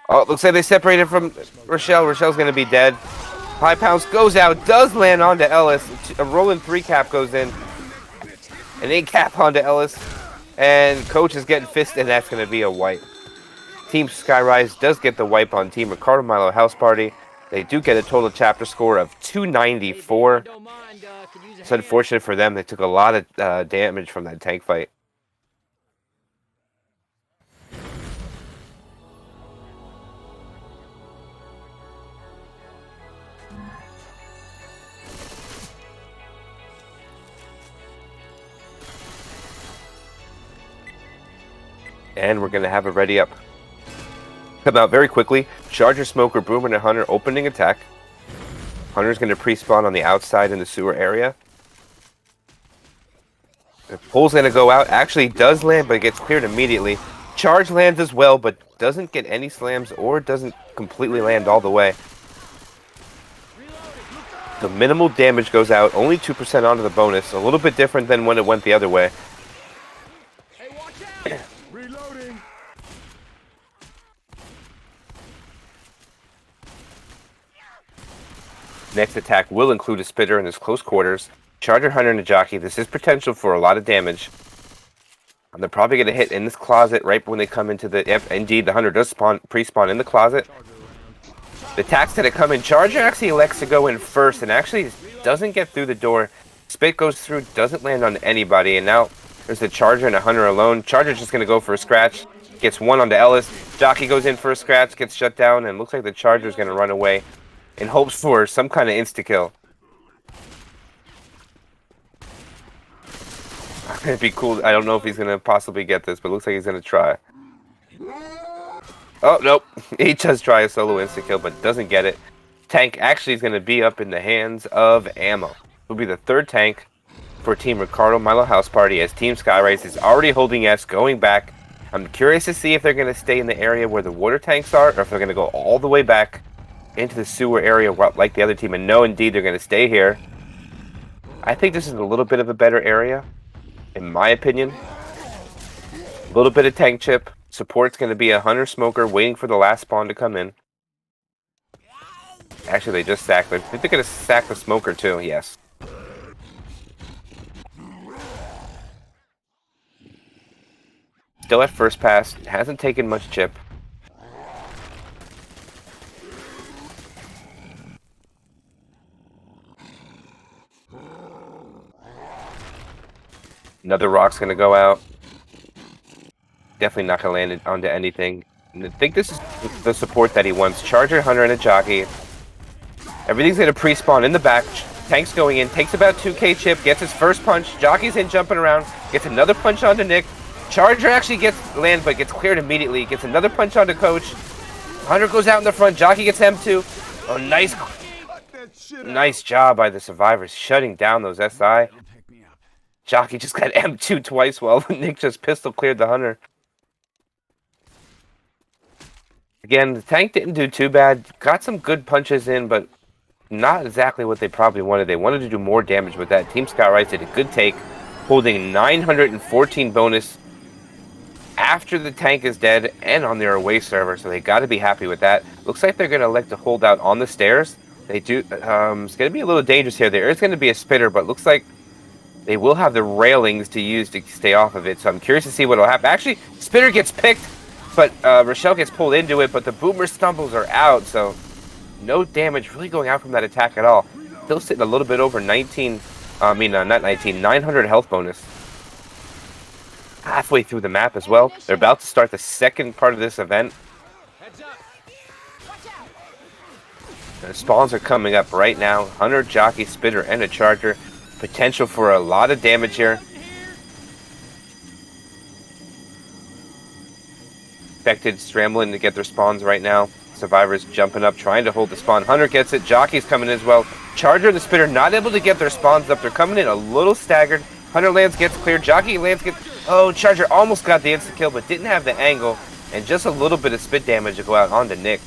Oh, it looks like they separated from Rochelle. Rochelle's going to be dead. High Pounce goes out, does land onto Ellis. A rolling 3 cap goes in. An 8 cap onto Ellis. And Coach is getting fisted, and that's going to be a wipe. Team Skyrise does get the wipe on Team Ricardo, Milo, House Party. They do get a total chapter score of 294. It's unfortunate for them. They took a lot of damage from that tank fight. And we're going to have it ready up. Come out very quickly. Charger, Smoker, Boomer, and Hunter opening attack. Hunter's going to pre-spawn on the outside in the sewer area. The pull's going to go out. Actually does land, but it gets cleared immediately. Charge lands as well, but doesn't get any slams or doesn't completely land all the way. The minimal damage goes out. Only 2% onto the bonus. A little bit different than when it went the other way. Reloading. Next attack will include a Spitter in his close quarters. Charger, Hunter, and a Jockey. This is potential for a lot of damage. And they're probably going to hit in this closet right when they come into the... Yep, indeed, the Hunter does pre-spawn in the closet. The attacks that come in. Charger actually elects to go in first and actually doesn't get through the door. Spit goes through, doesn't land on anybody, and now there's the Charger and a Hunter alone. Charger's just going to go for a scratch. Gets one onto Ellis. Jockey goes in for a scratch, gets shut down, and looks like the Charger's going to run away in hopes for some kind of insta-kill. It'd be cool. I don't know if he's going to possibly get this, but it looks like he's going to try. Oh, nope. He does try a solo insta-kill, but doesn't get it. Tank actually is going to be up in the hands of Ammo. Will be the third tank for Team Ricardo Milo House Party as Team Skyrise is already holding S, going back. I'm curious to see if they're going to stay in the area where the water tanks are, or if they're going to go all the way back into the sewer area like the other team. And no, indeed, they're going to stay here. I think this is a little bit of a better area, in my opinion. A little bit of tank chip. Support's going to be a Hunter Smoker waiting for the last spawn to come in. Actually, they just sacked. I think they're going to sack the Smoker too, yes. Still at first pass. Hasn't taken much chip. Another rock's going to go out. Definitely not going to land onto anything. And I think this is the support that he wants. Charger, Hunter, and a Jockey. Everything's going to pre-spawn in the back. Tank's going in. Takes about 2k chip. Gets his first punch. Jockey's in jumping around. Gets another punch onto Nick. Charger actually gets land, but gets cleared immediately. Gets another punch onto Coach. Hunter goes out in the front. Jockey gets M2. Oh, nice job by the survivors shutting down those SI. Jockey just got M2 twice while Nick just pistol cleared the Hunter. Again, the tank didn't do too bad. Got some good punches in, but not exactly what they probably wanted. They wanted to do more damage with that. Team Skyrise did a good take, holding 914 bonus after the tank is dead and on their away server, so they got to be happy with that. Looks like they're going to elect to hold out on the stairs. They do. It's going to be a little dangerous here. There is going to be a spitter, but looks like they will have the railings to use to stay off of it, so I'm curious to see what will happen. Actually, spitter gets picked, but Rochelle gets pulled into it, but the boomer stumbles are out, so no damage really going out from that attack at all. Still sitting a little bit over 900 health bonus. Halfway through the map as well. They're about to start the second part of this event. The spawns are coming up right now. Hunter, Jockey, Spitter, and a Charger. Potential for a lot of damage here. Infected scrambling to get their spawns right now. Survivors jumping up, trying to hold the spawn. Hunter gets it. Jockey's coming in as well. Charger and the Spitter not able to get their spawns up. They're coming in a little staggered. Hunter lands, gets cleared. Jockey lands, gets... Oh, Charger almost got the insta-kill, but didn't have the angle. And just a little bit of spit damage to go out onto Nick.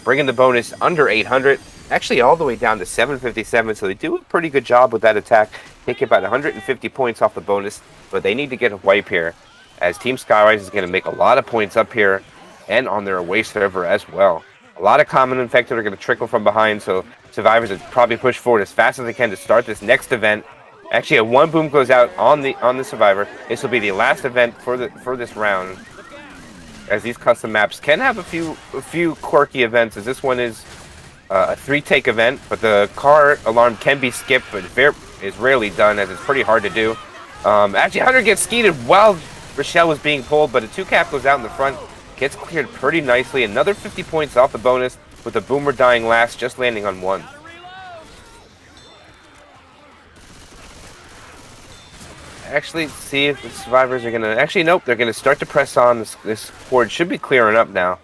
Bringing the bonus under 800. Actually, all the way down to 757, so they do a pretty good job with that attack. Take about 150 points off the bonus, but they need to get a wipe here, as Team Skyrise is going to make a lot of points up here and on their away server as well. A lot of common infected are going to trickle from behind, so survivors would probably push forward as fast as they can to start this next event. Actually, a one boom goes out on the survivor. This will be the last event for this round, as these custom maps can have a few quirky events, as this one is a 3-take event, but the car alarm can be skipped, but is rarely done, as it's pretty hard to do. Actually, Hunter gets skeeted while Rochelle was being pulled, but a 2-cap goes out in the front. Gets cleared pretty nicely. Another 50 points off the bonus, with the boomer dying last, just landing on 1. Actually, see if the survivors are going to... Actually, nope, they're going to start to press on. This horde should be clearing up now.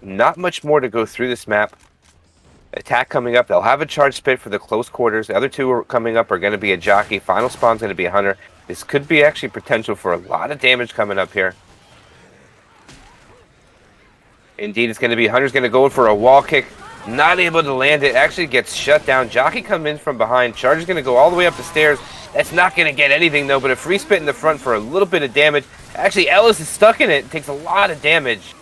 Not much more to go through this map. Attack coming up. They'll have a charge spit for the close quarters. The other two are coming up are going to be a Jockey. Final spawn's going to be a Hunter. This could be actually potential for a lot of damage coming up here. Indeed, it's going to be Hunter's going to go in for a wall kick. Not able to land it. Actually gets shut down. Jockey comes in from behind. Charger's going to go all the way up the stairs. That's not going to get anything, though, but a free spit in the front for a little bit of damage. Actually, Ellis is stuck in it. It takes a lot of damage.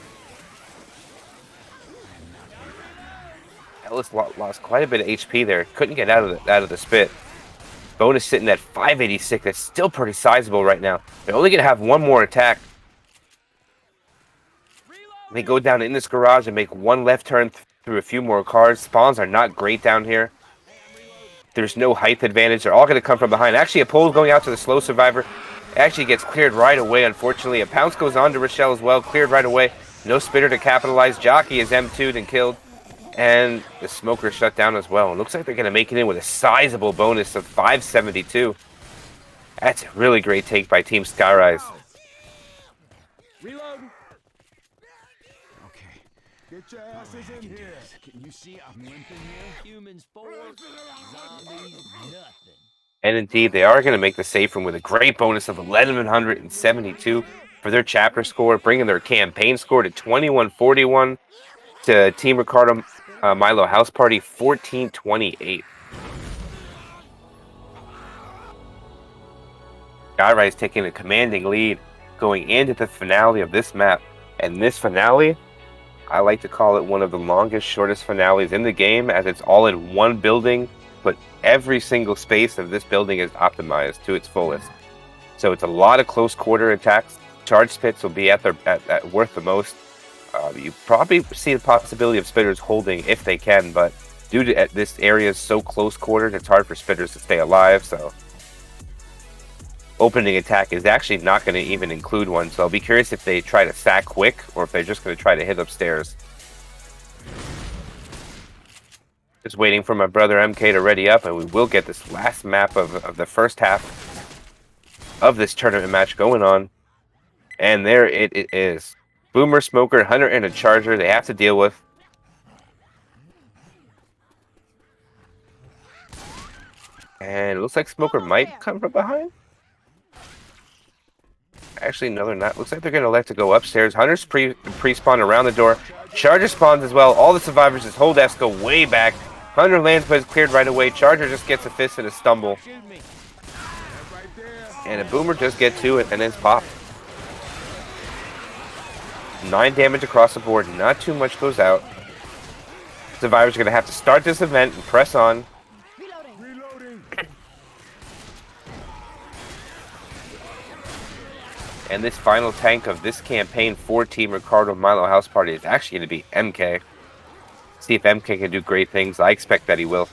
Ellis lost quite a bit of HP there. Couldn't get out of the spit. Bonus sitting at 586. That's still pretty sizable right now. They're only going to have one more attack. They go down in this garage and make one left turn through a few more cars. Spawns are not great down here. There's no height advantage. They're all going to come from behind. Actually, a pole going out to the slow survivor. Actually gets cleared right away, unfortunately. A pounce goes on to Rochelle as well. Cleared right away. No spitter to capitalize. Jockey is M2'd and killed. And the smoker shut down as well. It looks like they're going to make it in with a sizable bonus of 572. That's a really great take by Team Skyrise. Reload. Get your asses in here. Can you see I'm limping here? Humans 4, zombies nothing. And indeed, they are going to make the safe room with a great bonus of 1,172 for their chapter score, bringing their campaign score to 2141 to Team Ricardo Milo House Party 1428. Skyrise taking a commanding lead going into the finale of this map. And this finale, I like to call it one of the longest, shortest finales in the game, as it's all in one building, but every single space of this building is optimized to its fullest. So it's a lot of close quarter attacks. Charge pits will be at worth the most. You probably see the possibility of spitters holding if they can, but due to this area is so close quartered, it's hard for spitters to stay alive. So opening attack is actually not going to even include one. So I'll be curious if they try to sack quick or if they're just going to try to hit upstairs. Just waiting for my brother MK to ready up, and we will get this last map of the first half of this tournament match going on. And there it is. Boomer, Smoker, Hunter, and a Charger they have to deal with. And it looks like Smoker might come from behind. Actually, no, they're not. Looks like they're going to elect to go upstairs. Hunter's pre-spawn around the door. Charger spawns as well. All the survivors just hold S, go way back. Hunter lands, but is cleared right away. Charger just gets a fist and a stumble. And a Boomer just get to it, and then it's popped. 9 damage across the board. Not too much goes out. Survivors are going to have to start this event and press on. Reloading. And this final tank of this campaign for Team Ricardo Milo House Party is actually going to be MK. See if MK can do great things. I expect that he will,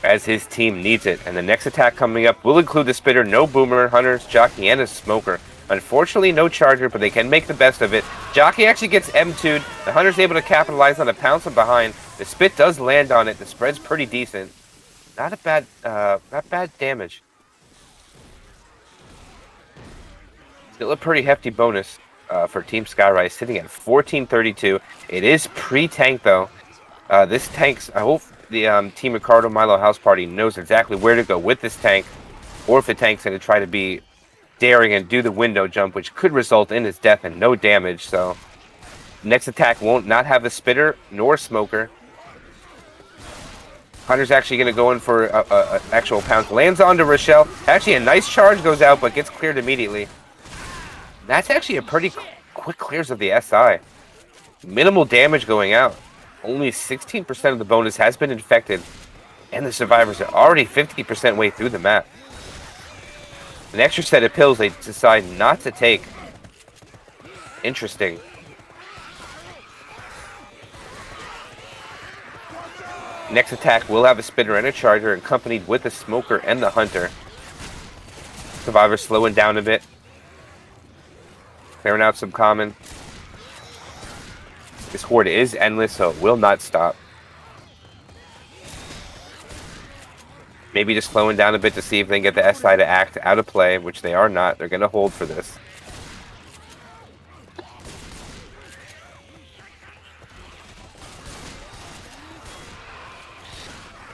as his team needs it. And the next attack coming up will include the Spitter, no Boomer, Hunters, Jockey, and a Smoker. Unfortunately, no Charger, but they can make the best of it. Jockey actually gets M2'd. The Hunter's able to capitalize on a pounce from behind. The Spit does land on it. The spread's pretty decent. Not bad damage. Still a pretty hefty bonus for Team Skyrise, sitting at 1432. It is pre-tank, though. This tank's, I hope the Team Ricardo Milo House Party knows exactly where to go with this tank, or if the tank's going to try to be daring and do the window jump, which could result in his death and no damage. So next attack won't not have a Spitter nor Smoker. Hunter's actually going to go in for a actual pounce. Lands onto Rochelle. Actually, a nice charge goes out, but gets cleared immediately. That's actually a pretty quick clears of the SI. Minimal damage going out. Only 16% of the bonus has been infected, and the survivors are already 50% way through the map. An extra set of pills they decide not to take. Interesting. Next attack will have a Spitter and a Charger, accompanied with the Smoker and the Hunter. Survivors slowing down a bit. Clearing out some common. This horde is endless, so it will not stop. Maybe just slowing down a bit to see if they can get the SI to act out of play, which they are not. They're going to hold for this.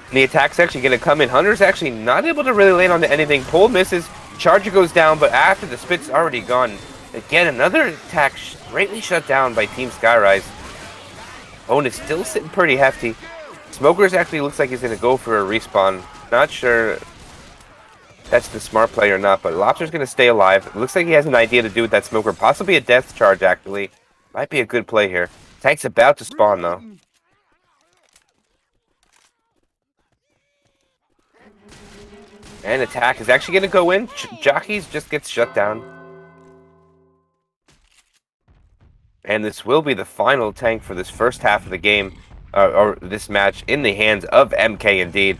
And the attack's actually going to come in. Hunter's actually not able to really land onto anything. Pole misses. Charger goes down, but after the Spit's already gone. Again, another attack greatly shut down by Team Skyrise. Owen is still sitting pretty hefty. Smokers actually looks like he's going to go for a respawn. Not sure that's the smart play or not, but Lobster's going to stay alive. It looks like he has an idea to do with that Smoker. Possibly a death charge, actually. Might be a good play here. Tank's about to spawn, though. And attack is actually going to go in. Jockeys just gets shut down. And this will be the final tank for this first half of the game, or this match, in the hands of MK indeed.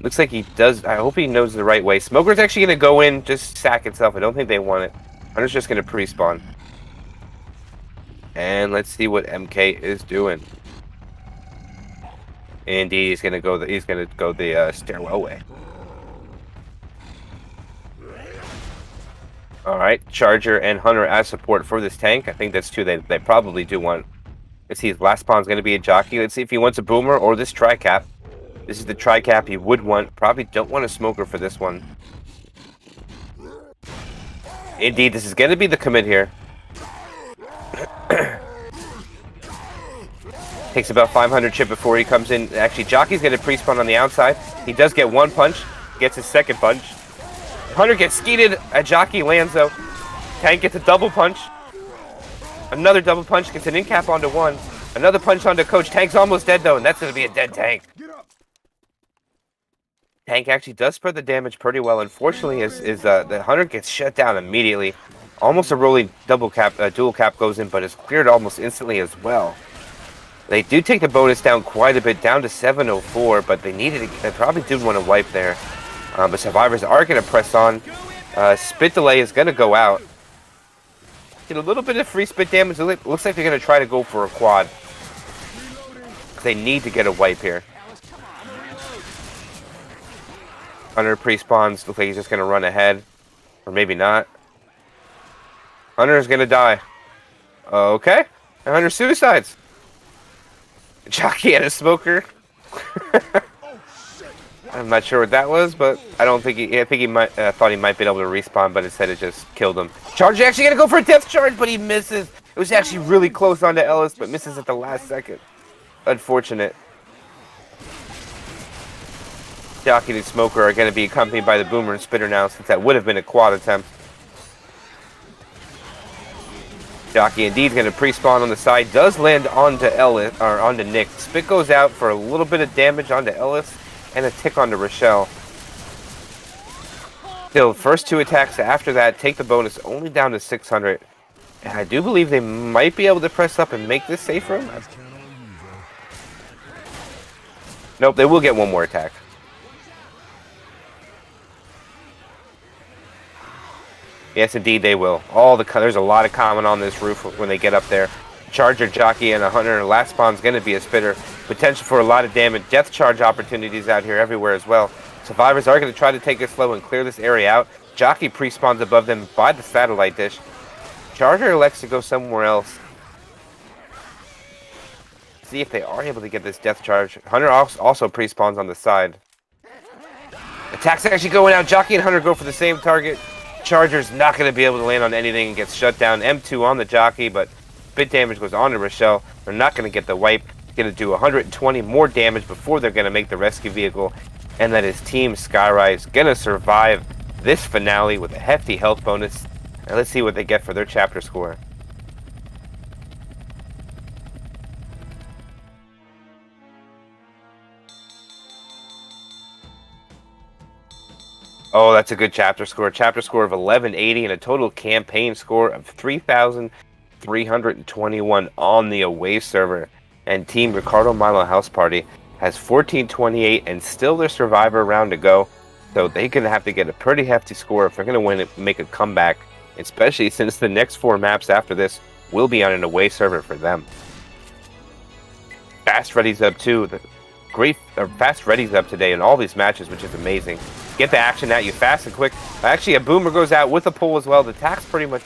Looks like he does. I hope he knows the right way. Smoker's actually going to go in, just sack itself. I don't think they want it. Hunter's just going to pre-spawn. And let's see what MK is doing. Indeed, he's going to go the stairwell way. All right, Charger and Hunter as support for this tank. I think that's two they probably do want. Let's see, his last spawn's going to be a jockey. Let's see if he wants a boomer or this tri-cap. This is the tri-cap he would want. Probably don't want a smoker for this one. Indeed, this is going to be the commit here. Takes about 500 chip before he comes in. Actually, Jockey's going to pre-spawn on the outside. He does get one punch. Gets his second punch. Hunter gets skeeted. A Jockey lands though. Tank gets a double punch. Another double punch. Gets an in-cap onto one. Another punch onto Coach. Tank's almost dead though, and that's going to be a dead Tank. Tank actually does spread the damage pretty well. Unfortunately, the Hunter gets shut down immediately. Almost a rolling dual cap goes in, but is cleared almost instantly as well. They do take the bonus down quite a bit, down to 704, but they probably did want to wipe there. But survivors are going to press on. Spit delay is going to go out. Get a little bit of free spit damage. It looks like they're going to try to go for a quad. They need to get a wipe here. Hunter pre-spawns. Looks like he's just going to run ahead. Or maybe not. Hunter is going to die. Okay. And Hunter suicides. Jockey and a smoker. I'm not sure what that was, but I don't think I think he might thought he might be able to respawn, but instead it just killed him. Charge actually gonna go for a death charge, but he misses. It was actually really close onto Ellis, but misses at the last second. Unfortunate. Jockey and Smoker are gonna be accompanied by the Boomer and Spitter now, since that would have been a quad attempt. Jockey indeed gonna pre-spawn on the side, does land onto Ellis or onto Nick. Spit goes out for a little bit of damage onto Ellis. And a tick onto Rochelle. Still, first two attacks after that take the bonus only down to 600. And I do believe they might be able to press up and make this safe room. Nope, they will get one more attack. Yes, indeed, they will. There's a lot of common on this roof when they get up there. Charger, Jockey, and a Hunter. Last spawn's going to be a Spitter. Potential for a lot of damage. Death charge opportunities out here everywhere as well. Survivors are going to try to take it slow and clear this area out. Jockey pre-spawns above them by the satellite dish. Charger elects to go somewhere else. See if they are able to get this death charge. Hunter also pre-spawns on the side. Attacks actually going out. Jockey and Hunter go for the same target. Charger's not going to be able to land on anything and gets shut down. M2 on the Jockey, but bit damage goes on to Rochelle. They're not going to get the wipe. Going to do 120 more damage before they're going to make the rescue vehicle. And that is Team Skyrise going to survive this finale with a hefty health bonus. And let's see what they get for their chapter score. Oh, that's a good chapter score. Chapter score of 1180 and a total campaign score of 3,321 on the away server. And Team Ricardo Milo House Party has 1428 and still their survivor round to go. So they're going to have to get a pretty hefty score if they're going to win and make a comeback, especially since the next 4 maps after this will be on an away server for them. Fast Ready's up too. Fast Ready's up today in all these matches, which is amazing. Get the action at you fast and quick. Actually, a Boomer goes out with a pull as well. The attack's pretty much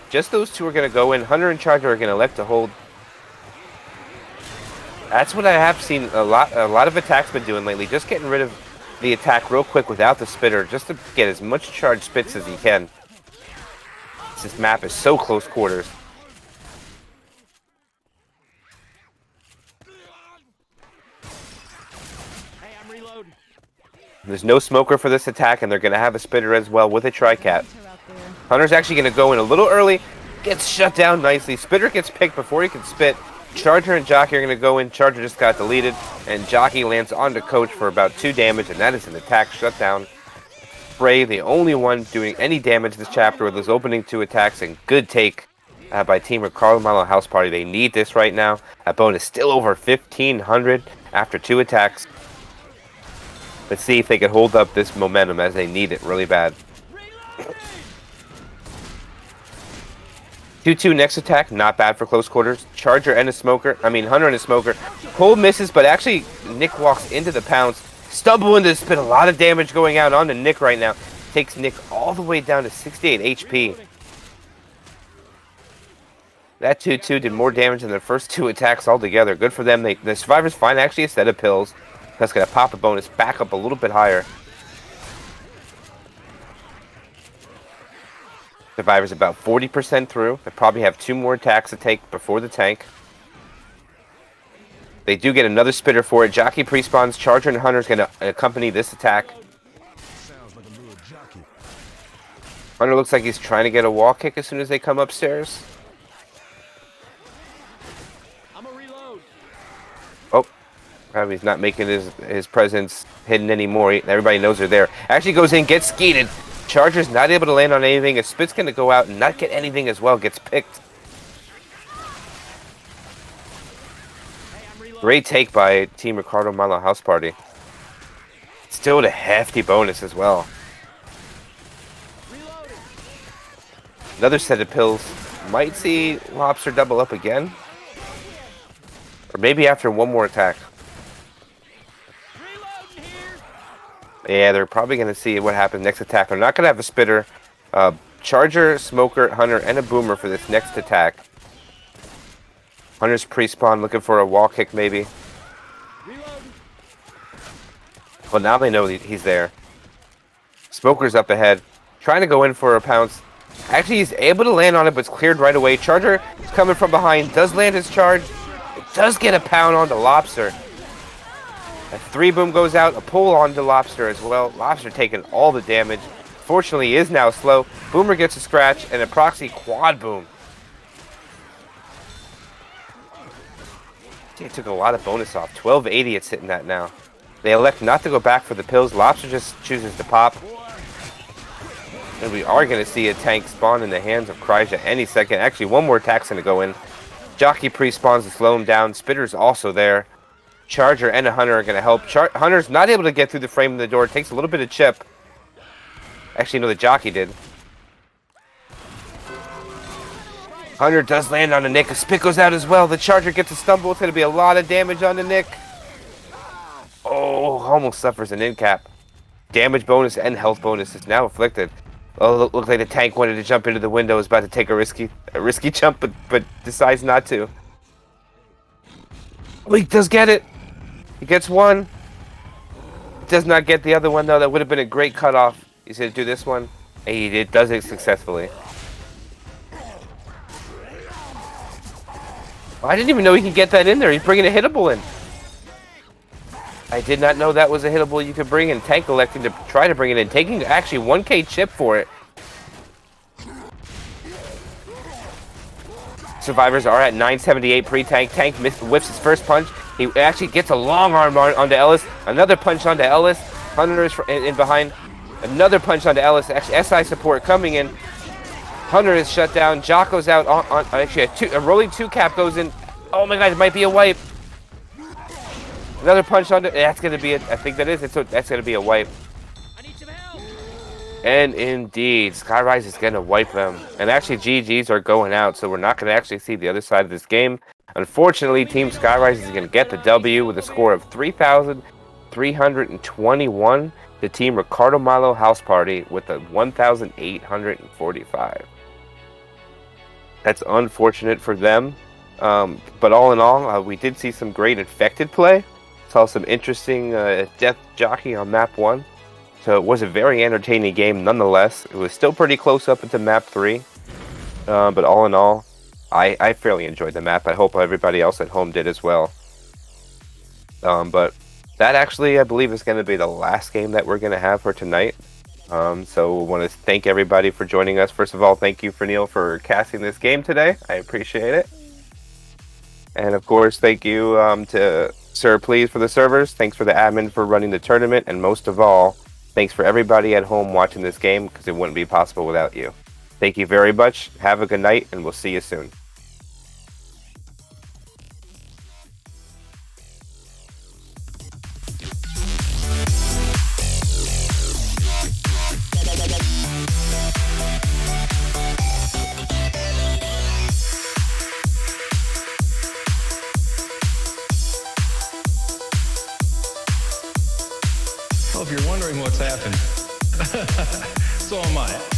just those two are going to go in. Hunter and Charger are going to elect to hold. That's what I have seen a lot of attacks been doing lately. Just getting rid of the attack real quick without the spitter, just to get as much charged spits as you can. This map is so close quarters. Hey, I'm reloading. There's no smoker for this attack, and they're going to have a spitter as well with a tri-cat. Hunter's actually going to go in a little early. Gets shut down nicely. Spitter gets picked before he can spit. Charger and Jockey are going to go in. Charger just got deleted. And Jockey lands onto Coach for about 2 damage. And that is an attack shutdown. Bray, the only one doing any damage this chapter with those opening 2 attacks. And good take by Team Ricardo, Milo, House Party. They need this right now. That bonus still over 1,500 after 2 attacks. Let's see if they can hold up this momentum as they need it really bad. 2-2 next attack, not bad for close quarters. Charger and a smoker, Hunter and a smoker. Pull misses, but actually Nick walks into the pounce. Stumble into the spit, a lot of damage going out onto Nick right now. Takes Nick all the way down to 68 HP. That 2-2 did more damage than the first 2 attacks altogether. Good for them. The survivors find actually a set of pills. That's going to pop a bonus back up a little bit higher. Survivors about 40% through. They probably have 2 more attacks to take before the tank. They do get another spitter for it. Jockey pre-spawns. Charger and Hunter is going to accompany this attack. Sounds like a little jockey. Hunter looks like he's trying to get a wall kick as soon as they come upstairs. I'm a reload. Oh, probably he's not making his presence hidden anymore. Everybody knows they're there. Actually goes in, gets skeeted. Charger's not able to land on anything. A spit's going to go out and not get anything as well. Gets picked. Great take by Team Ricardo, Milo, House Party. Still a hefty bonus as well. Another set of pills. Might see Lobster double up again. Or maybe after one more attack. Yeah, they're probably going to see what happens next attack. They're not going to have a spitter. Charger, Smoker, Hunter, and a Boomer for this next attack. Hunter's pre-spawn looking for a wall kick maybe. Well, now they know he's there. Smoker's up ahead. Trying to go in for a pounce. Actually, he's able to land on it, but it's cleared right away. Charger is coming from behind. Does land his charge. It does get a pound onto Lobster. A 3-boom goes out. A pull onto Lobster as well. Lobster taking all the damage. Fortunately, he is now slow. Boomer gets a scratch and a proxy quad boom. It took a lot of bonus off. 1280 it's sitting at now. They elect not to go back for the pills. Lobster just chooses to pop. And we are going to see a tank spawn in the hands of Kryja any second. Actually, one more attack's going to go in. Jockey pre-spawns to slow him down. Spitter's also there. Charger and a Hunter are going to help. Hunter's not able to get through the frame of the door. It takes a little bit of chip. Actually, no, the Jockey did. Hunter does land on the Nick. A spit goes out as well. The Charger gets a stumble. It's going to be a lot of damage on the Nick. Oh, almost suffers an in cap. Damage bonus and health bonus is now afflicted. Oh, looks like the tank wanted to jump into the window. Is about to take a risky jump, but decides not to. Oh, he does get it. He gets one. Does not get the other one though. That would have been a great cutoff. He's going to do this one. And he does it successfully. I didn't even know he could get that in there. He's bringing a hittable in. I did not know that was a hittable you could bring in. Tank electing to try to bring it in. Taking actually 1k chip for it. Survivors are at 978 pre-tank. Tank whips his first punch. He actually gets a long arm onto Ellis. Another punch onto Ellis. Hunter is in behind. Another punch onto Ellis. Actually, SI support coming in. Hunter is shut down. Jocko's out on actually a rolling 2-cap goes in. Oh my god, it might be a wipe. Another punch onto. That's gonna be I think that is it. So that's gonna be a wipe. I need some help. And indeed, Skyrise is gonna wipe them. And actually, GGs are going out, so we're not gonna actually see the other side of this game. Unfortunately, Team Skyrise is gonna get the W with a score of 3,321. The Team Ricardo Milo House Party with a 1,845. That's unfortunate for them. But all in all, we did see some great infected play. Saw some interesting death jockey on map 1. So it was a very entertaining game nonetheless. It was still pretty close up into map 3. But all in all, I fairly enjoyed the map. I hope everybody else at home did as well. But that actually, I believe, is going to be the last game that we're going to have for tonight. So we want to thank everybody for joining us. First of all, thank you for Neil for casting this game today. I appreciate it. And of course, thank you to Sir Please for the servers. Thanks for the admin for running the tournament. And most of all, thanks for everybody at home watching this game because it wouldn't be possible without you. Thank you very much. Have a good night, and we'll see you soon. Well, if you're wondering what's happened, so am I.